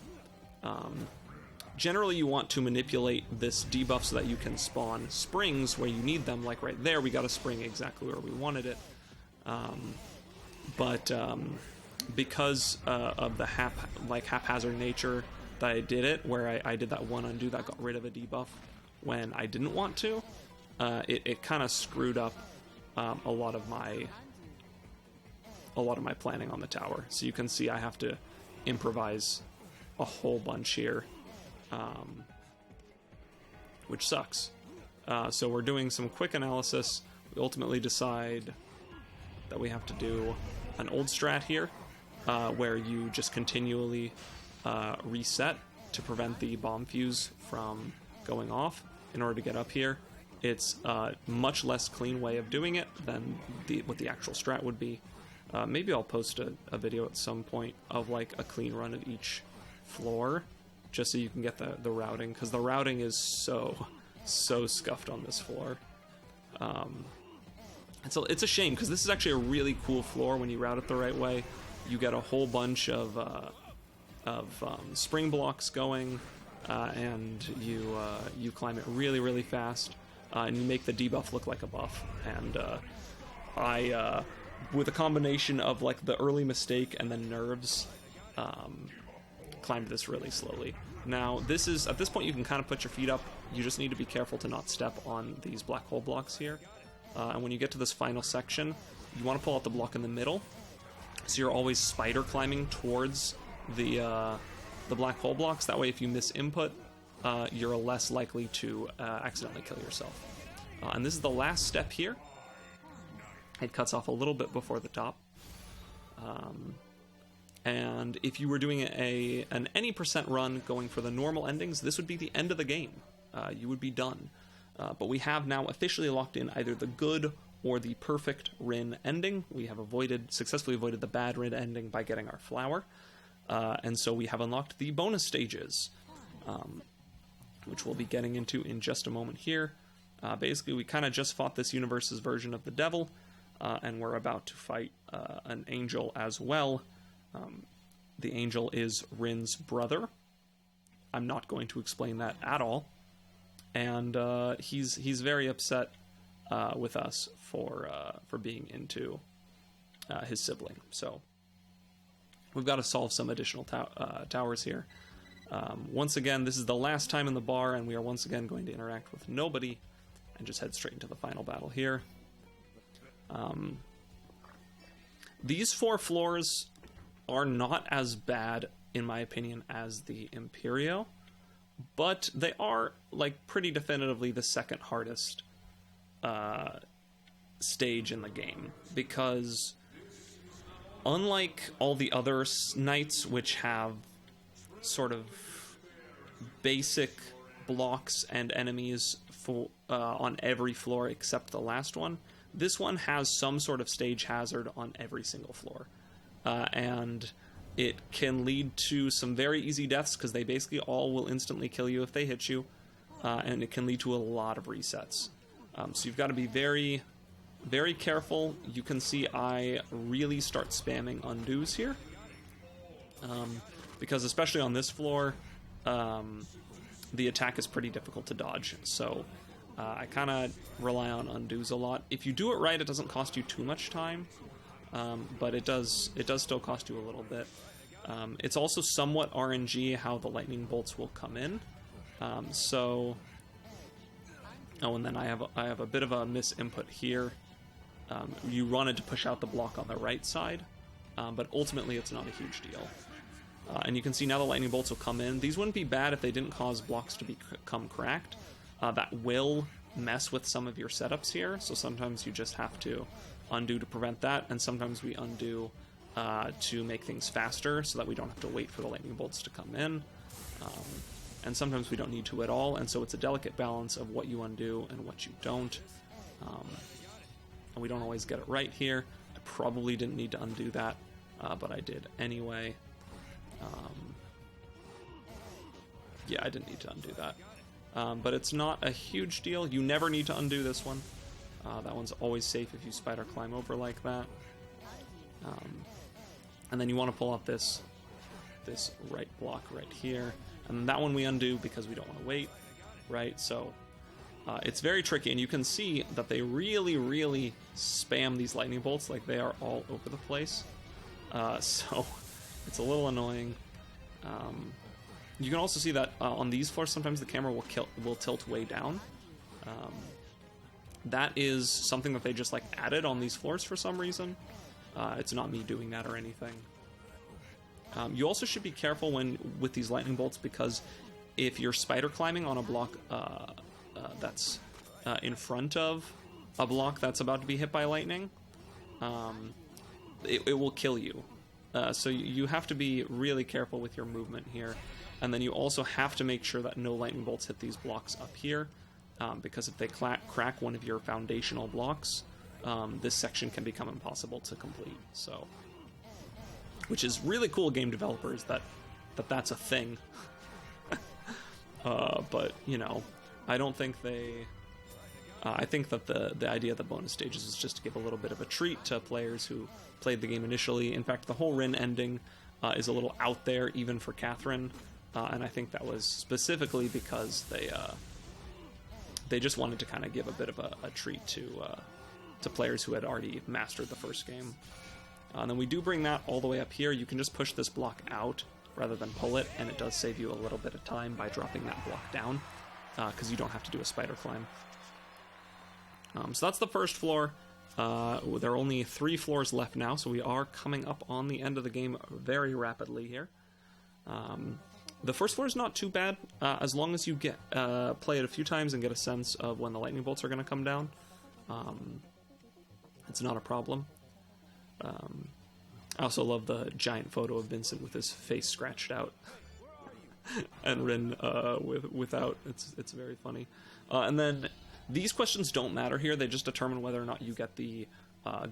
[SPEAKER 1] Generally, you want to manipulate this debuff so that you can spawn springs where you need them, like right there. We got a spring exactly where we wanted it. But because of the haphazard nature that I did it, where I did that one undo that got rid of a debuff when I didn't want to, it kind of screwed up a lot of my planning on the tower. So you can see I have to improvise a whole bunch here. which sucks. So we're doing some quick analysis. We ultimately decide that we have to do an old strat here, where you just continually reset to prevent the bomb fuse from going off in order to get up here. It's a much less clean way of doing it than what the actual strat would be. Maybe I'll post a video at some point of like a clean run at each floor, just so you can get the routing, because the routing is so scuffed on this floor. It's a shame, because this is actually a really cool floor when you route it the right way. You get a whole bunch of spring blocks going, and you climb it really fast, and you make the debuff look like a buff. And I with a combination of like the early mistake and then nerves, climbed this really slowly. Now this is, at this point you can kind of put your feet up. You just need to be careful to not step on these black hole blocks here. And when you get to this final section, you want to pull out the block in the middle, so you're always spider climbing towards the black hole blocks. That way, if you miss input, you're less likely to accidentally kill yourself. And this is the last step here. It cuts off a little bit before the top. And if you were doing an any percent run going for the normal endings, this would be the end of the game. You would be done. But we have now officially locked in either the good or the perfect Rin ending. We have successfully avoided the bad Rin ending by getting our flower. And so we have unlocked the bonus stages, which we'll be getting into in just a moment here. Basically, we kind of just fought this universe's version of the devil, and we're about to fight an angel as well. The angel is Rin's brother. I'm not going to explain that at all. And he's very upset with us for being into his sibling. So we've got to solve some additional towers here. Once again, this is the last time in the bar, and we are once again going to interact with nobody and just head straight into the final battle here. These 4 floors are not as bad, in my opinion, as the Imperio, but they are like pretty definitively the second hardest stage in the game, because unlike all the other nights, which have sort of basic blocks and enemies on every floor except the last one, this one has some sort of stage hazard on every single floor. And it can lead to some very easy deaths, because they basically all will instantly kill you if they hit you, and it can lead to a lot of resets. So you've got to be very, very careful. You can see I really start spamming undos here, because especially on this floor, the attack is pretty difficult to dodge. So I kind of rely on undos a lot. If you do it right, it doesn't cost you too much time. But it does still cost you a little bit. It's also somewhat RNG how the lightning bolts will come in. And then I have a bit of a misinput here. You wanted to push out the block on the right side, but ultimately it's not a huge deal. And you can see now the lightning bolts will come in. These wouldn't be bad if they didn't cause blocks to become cracked. That will mess with some of your setups here, so sometimes you just have to undo to prevent that, and sometimes we undo to make things faster so that we don't have to wait for the lightning bolts to come in. And sometimes we don't need to at all, and so it's a delicate balance of what you undo and what you don't. And we don't always get it right here. I probably didn't need to undo that, but I did anyway. Yeah, I didn't need to undo that. But it's not a huge deal. You never need to undo this one. That one's always safe if you spider climb over like that. And then you want to pull out this right block right here. And that one we undo because we don't want to wait, right? So it's very tricky, and you can see that they really spam these lightning bolts. Like, they are all over the place. So it's a little annoying. You can also see that on these floors, sometimes the camera will tilt way down. That is something that they just like added on these floors for some reason. It's not me doing that or anything. You also should be careful with these lightning bolts, because if you're spider climbing on a block that's in front of a block that's about to be hit by lightning, it will kill you. So you have to be really careful with your movement here. And then you also have to make sure that no lightning bolts hit these blocks up here, because if they crack one of your foundational blocks, this section can become impossible to complete. So, which is really cool, game developers, that's a thing. But, you know, I don't think they... I think that the idea of the bonus stages is just to give a little bit of a treat to players who played the game initially. In fact, the whole Rin ending is a little out there, even for Catherine, and I think that was specifically because they just wanted to kind of give a bit of a treat to players who had already mastered the first game. And then we do bring that all the way up here. You can just push this block out rather than pull it, and it does save you a little bit of time by dropping that block down, because you don't have to do a spider climb. So that's the first floor. There are only 3 floors left now, so we are coming up on the end of the game very rapidly here. The first floor is not too bad, as long as you play it a few times and get a sense of when the lightning bolts are going to come down. It's not a problem. I also love the giant photo of Vincent with his face scratched out. And Rin without. It's very funny. And then these questions don't matter here. They just determine whether or not you get the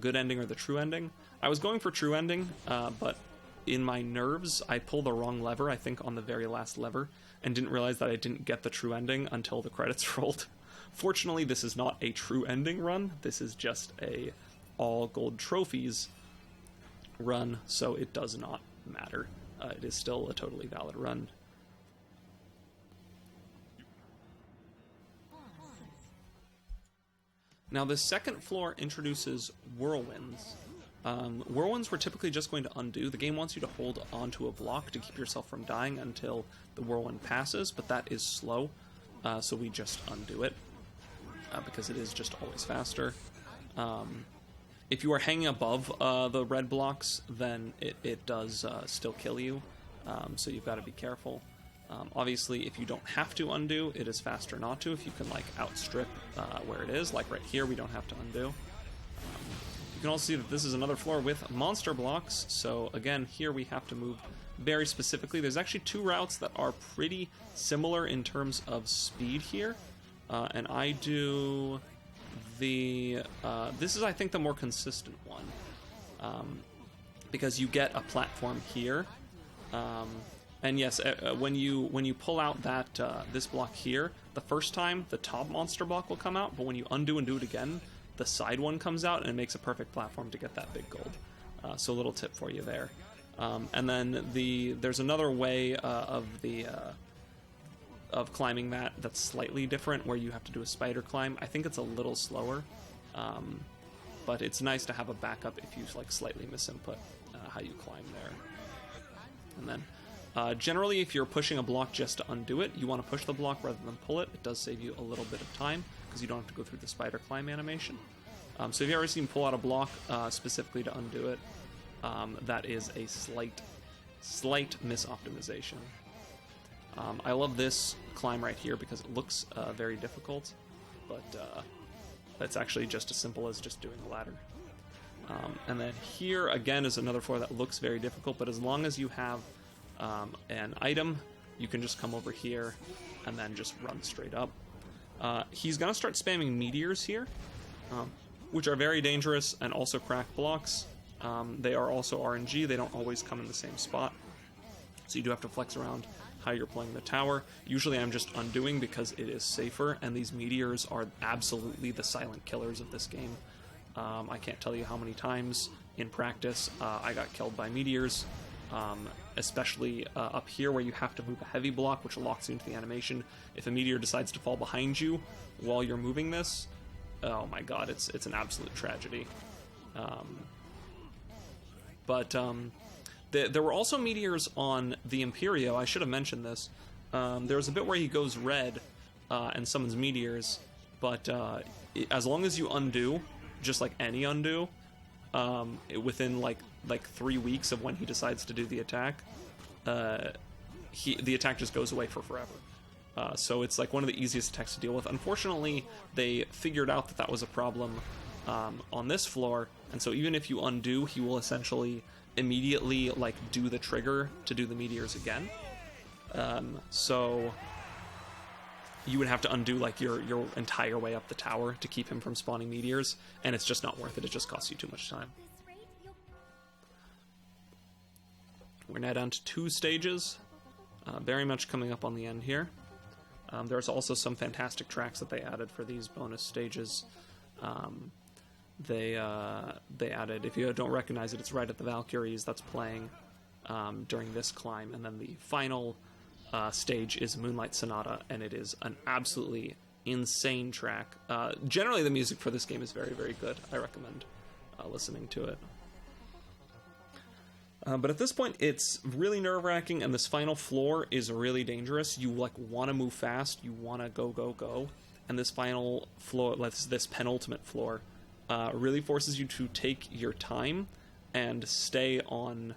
[SPEAKER 1] good ending or the true ending. I was going for true ending, but in my nerves, I pulled the wrong lever, I think on the very last lever, and didn't realize that I didn't get the true ending until the credits rolled. Fortunately, this is not a true ending run. This is just a all gold trophies run, so it does not matter. It is still a totally valid run. Now, the second floor introduces whirlwinds. Whirlwinds were typically just going to undo. The game wants you to hold onto a block to keep yourself from dying until the whirlwind passes, but that is slow, so we just undo it, because it is just always faster. If you are hanging above the red blocks, then it does still kill you, so you've got to be careful. Obviously, if you don't have to undo, it is faster not to. If you can, like, outstrip where it is, like right here, we don't have to undo. You can also see that this is another floor with monster blocks, so again, here we have to move very specifically. There's actually 2 routes that are pretty similar in terms of speed here, and I do the... this is, I think, the more consistent one, because you get a platform here, and yes, when you pull out that this block here, the first time the top monster block will come out, but when you undo and do it again, the side one comes out, and it makes a perfect platform to get that big gold. So a little tip for you there. And then there's another way of climbing that's slightly different, where you have to do a spider climb. I think it's a little slower, but it's nice to have a backup if you like slightly misinput how you climb there. And then generally, if you're pushing a block just to undo it, you want to push the block rather than pull it. It does save you a little bit of time, because you don't have to go through the spider climb animation. So if you've ever seen pull out a block specifically to undo it, that is a slight misoptimization. I love this climb right here because it looks very difficult, but it's actually just as simple as just doing a ladder. And then here, again, is another floor that looks very difficult, but as long as you have an item, you can just come over here and then just run straight up. He's going to start spamming meteors here, which are very dangerous and also crack blocks. They are also RNG. They don't always come in the same spot, so you do have to flex around how you're playing the tower. Usually I'm just undoing because it is safer, and these meteors are absolutely the silent killers of this game. I can't tell you how many times in practice I got killed by meteors, especially up here where you have to move a heavy block, which locks you into the animation. If a meteor decides to fall behind you while you're moving this, oh my god, it's an absolute tragedy. There were also meteors on the Imperio. I should have mentioned this. There was a bit where he goes red and summons meteors, but as long as you undo, just like any undo, within like 3 weeks of when he decides to do the attack, the attack just goes away for forever. So it's like one of the easiest attacks to deal with. Unfortunately, they figured out that that was a problem on this floor, and so even if you undo, he will essentially immediately like do the trigger to do the meteors again. So you would have to undo like your entire way up the tower to keep him from spawning meteors, and it's just not worth it. It just costs you too much time. We're now down to 2 stages, very much coming up on the end here. There's also some fantastic tracks that they added for these bonus stages. They added, if you don't recognize it, it's right at the Valkyries that's playing during this climb, and then the final stage is Moonlight Sonata, and it is an absolutely insane track. Generally, the music for this game is very, very good. I recommend listening to it. But at this point, it's really nerve-wracking, and this final floor is really dangerous. You like want to move fast, you want to go, and this final floor, this penultimate floor, really forces you to take your time and stay on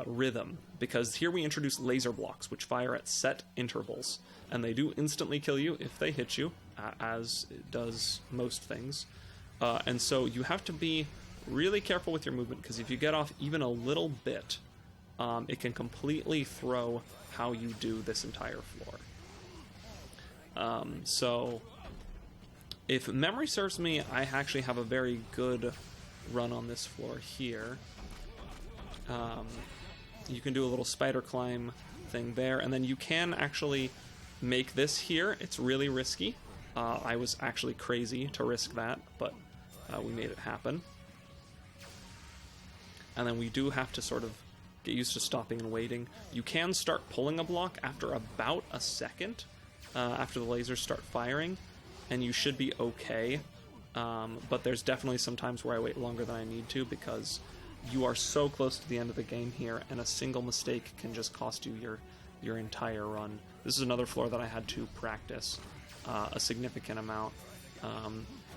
[SPEAKER 1] rhythm, because here we introduce laser blocks, which fire at set intervals, and they do instantly kill you if they hit you, as it does most things. And so you have to be really careful with your movement, because if you get off even a little bit, it can completely throw how you do this entire floor. So if memory serves me, I actually have a very good run on this floor here. You can do a little spider climb thing there, and then you can actually make this here. It's really risky. I was actually crazy to risk that, but we made it happen. And then we do have to sort of get used to stopping and waiting. You can start pulling a block after about a second, after the lasers start firing, and you should be okay. But there's definitely some times where I wait longer than I need to, because you are so close to the end of the game here, and a single mistake can just cost you your entire run. This is another floor that I had to practice a significant amount.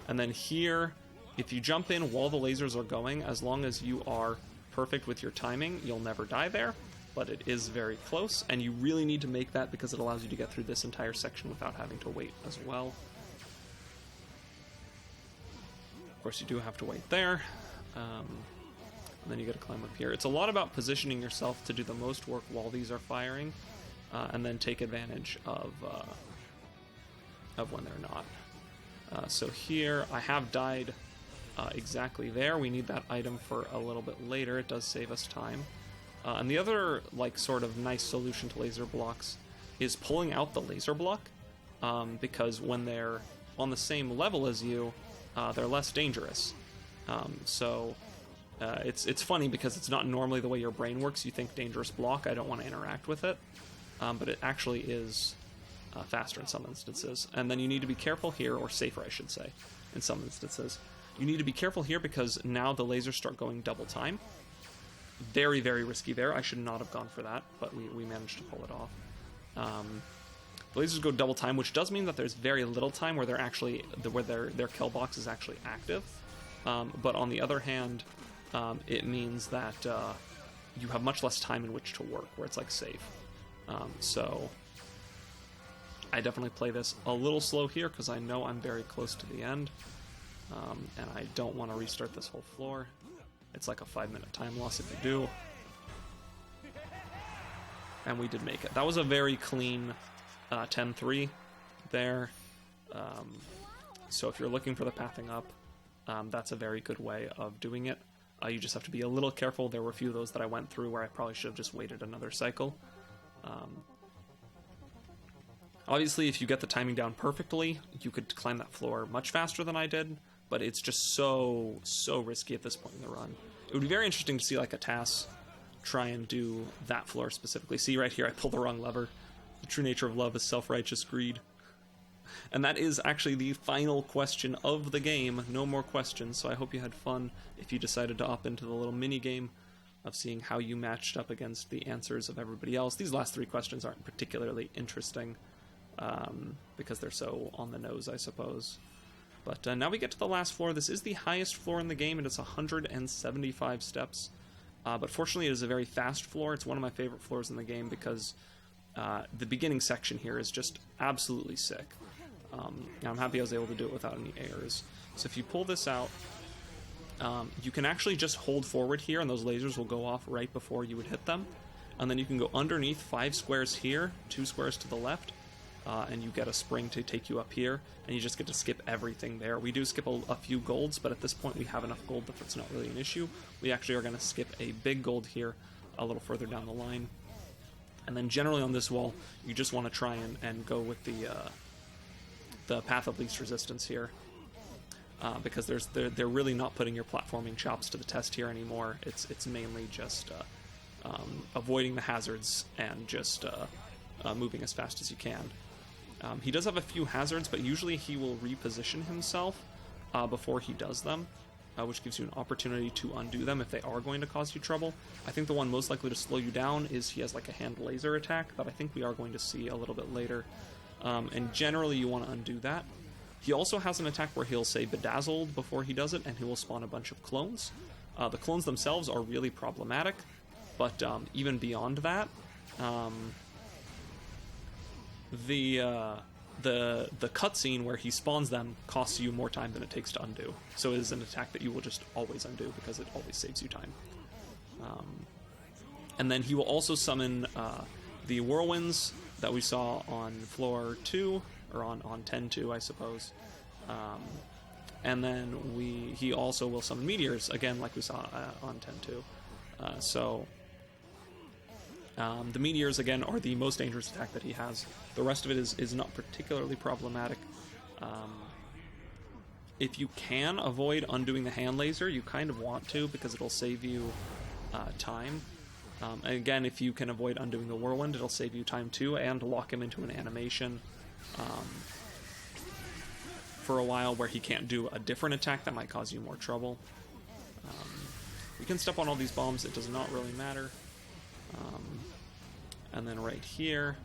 [SPEAKER 1] And then here, if you jump in while the lasers are going, as long as you are perfect with your timing, you'll never die there, but it is very close, and you really need to make that because it allows you to get through this entire section without having to wait as well. Of course, you do have to wait there, and then you get to climb up here. It's a lot about positioning yourself to do the most work while these are firing, and then take advantage of when they're not. So here, I have died exactly there. We need that item for a little bit later. It does save us time. And the other, like, sort of nice solution to laser blocks is pulling out the laser block, because when they're on the same level as you, they're less dangerous. So it's funny because it's not normally the way your brain works. You think dangerous block, I don't want to interact with it, but it actually is faster in some instances. And then you need to be careful here, or safer I should say, in some instances. You need to be careful here because now the lasers start going double time. Very, very risky there. I should not have gone for that, but we managed to pull it off. The lasers go double time, which does mean that there's very little time where they're actually where their kill box is actually active. But on the other hand, it means that you have much less time in which to work, where it's like safe. So I definitely play this a little slow here because I know I'm very close to the end. And I don't want to restart this whole floor. It's like a 5-minute time loss if you do. And we did make it. That was a very clean 10-3 there. So if you're looking for the pathing up, that's a very good way of doing it. You just have to be a little careful. There were a few of those that I went through where I probably should have just waited another cycle. Obviously, if you get the timing down perfectly, you could climb that floor much faster than I did, but it's just so risky at this point in the run. It would be very interesting to see like a TAS try and do that floor specifically. See right here, I pulled the wrong lever. The true nature of love is self-righteous greed. And that is actually the final question of the game. No more questions, so I hope you had fun if you decided to opt into the little mini-game of seeing how you matched up against the answers of everybody else. These last 3 questions aren't particularly interesting, because they're so on the nose, I suppose. But now we get to the last floor. This is the highest floor in the game, and it's 175 steps. But fortunately, it is a very fast floor. It's one of my favorite floors in the game because the beginning section here is just absolutely sick. And I'm happy I was able to do it without any errors. So if you pull this out, you can actually just hold forward here, and those lasers will go off right before you would hit them. And then you can go underneath 5 squares here, 2 squares to the left, and you get a spring to take you up here, and you just get to skip everything there. We do skip a few golds, but at this point we have enough gold that it's not really an issue. We actually are going to skip a big gold here a little further down the line. And then generally on this wall, you just want to try and go with the path of least resistance here. Because they're really not putting your platforming chops to the test here anymore. It's mainly just avoiding the hazards and just moving as fast as you can. He does have a few hazards, but usually he will reposition himself before he does them, which gives you an opportunity to undo them if they are going to cause you trouble. I think the one most likely to slow you down is he has like a hand laser attack that I think we are going to see a little bit later. And generally you want to undo that. He also has an attack where he'll say bedazzled before he does it, and he will spawn a bunch of clones. The clones themselves are really problematic, but even beyond that, the cutscene where he spawns them costs you more time than it takes to undo. So it is an attack that you will just always undo because it always saves you time. And then he will also summon the whirlwinds that we saw on floor 2, or on 10-2, I suppose. And then he also will summon meteors, again, like we saw on 10-2. So the meteors, again, are the most dangerous attack that he has. The rest of it is not particularly problematic. If you can avoid undoing the hand laser, you kind of want to, because it'll save you time. And again, if you can avoid undoing the whirlwind, it'll save you time too, and lock him into an animation for a while where he can't do a different attack that might cause you more trouble. You can step on all these bombs, it does not really matter. And then right here,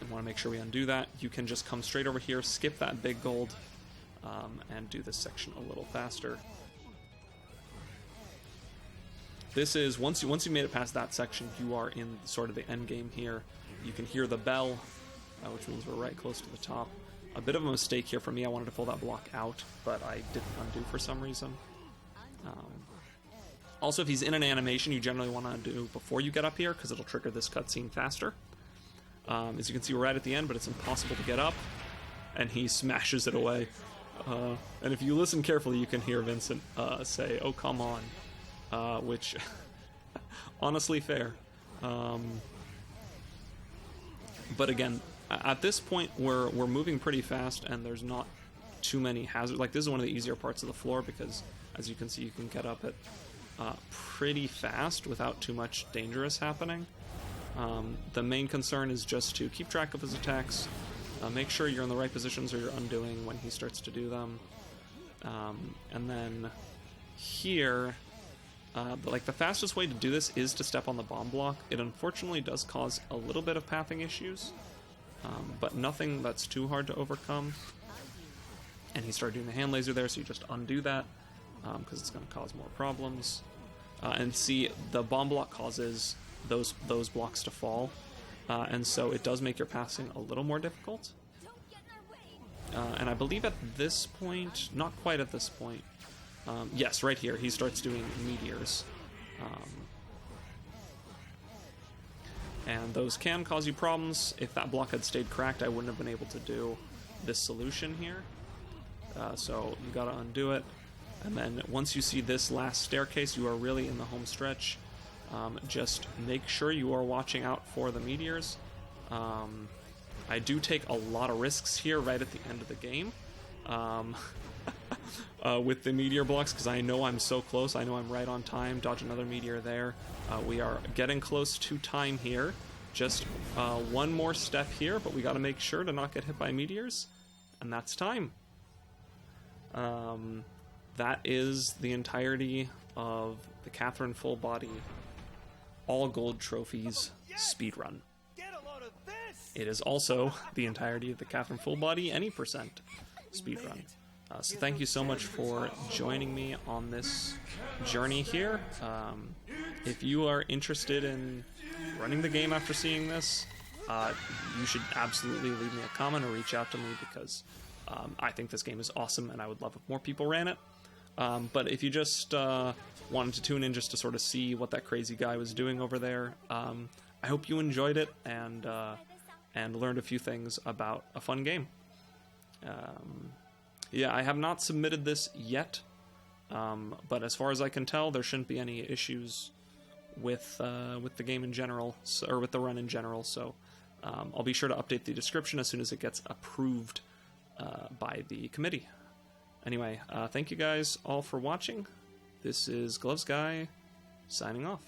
[SPEAKER 1] I want to make sure we undo that. You can just come straight over here, skip that big gold, and do this section a little faster. This is, once you made it past that section, you are in sort of the end game here. You can hear the bell, which means we're right close to the top. A bit of a mistake here for me, I wanted to pull that block out, but I didn't undo for some reason. Also, if he's in an animation, you generally want to undo before you get up here, because it'll trigger this cutscene faster. As you can see, we're right at the end, but it's impossible to get up, and he smashes it away. And if you listen carefully, you can hear Vincent say, "Oh, come on." Which, honestly, fair. But again, at this point, we're moving pretty fast, and there's not too many hazards. Like, this is one of the easier parts of the floor, because, as you can see, you can get up it pretty fast without too much dangerous happening. The main concern is just to keep track of his attacks, make sure you're in the right positions or you're undoing when he starts to do them. And then here... like, the fastest way to do this is to step on the bomb block. It unfortunately does cause a little bit of pathing issues, but nothing that's too hard to overcome. And he started doing the hand laser there, so you just undo that, because it's going to cause more problems. And see, the bomb block causes those blocks to fall, and so it does make your passing a little more difficult. And I believe at this point, not quite at this point, yes, right here, he starts doing meteors. And those can cause you problems. If that block had stayed cracked, I wouldn't have been able to do this solution here. So you gotta undo it. And then once you see this last staircase, you are really in the home stretch. Just make sure you are watching out for the meteors. I do take a lot of risks here right at the end of the game. With the meteor blocks, because I know I'm so close. I know I'm right on time. Dodge another meteor there. We are getting close to time here. Just one more step here, but we got to make sure to not get hit by meteors, and that's time. That is the entirety of the Catherine Full Body All Gold Trophies speedrun. It is also the entirety of the Catherine Full Body Any% speedrun. So thank you so much for joining me on this journey here. If you are interested in running the game after seeing this, you should absolutely leave me a comment or reach out to me, because I think this game is awesome and I would love if more people ran it. But if you just wanted to tune in just to sort of see what that crazy guy was doing over there, I hope you enjoyed it and learned a few things about a fun game. Yeah, I have not submitted this yet, but as far as I can tell, there shouldn't be any issues with the game in general, or with the run in general. So I'll be sure to update the description as soon as it gets approved by the committee. Anyway, thank you guys all for watching. This is Gloves Guy signing off.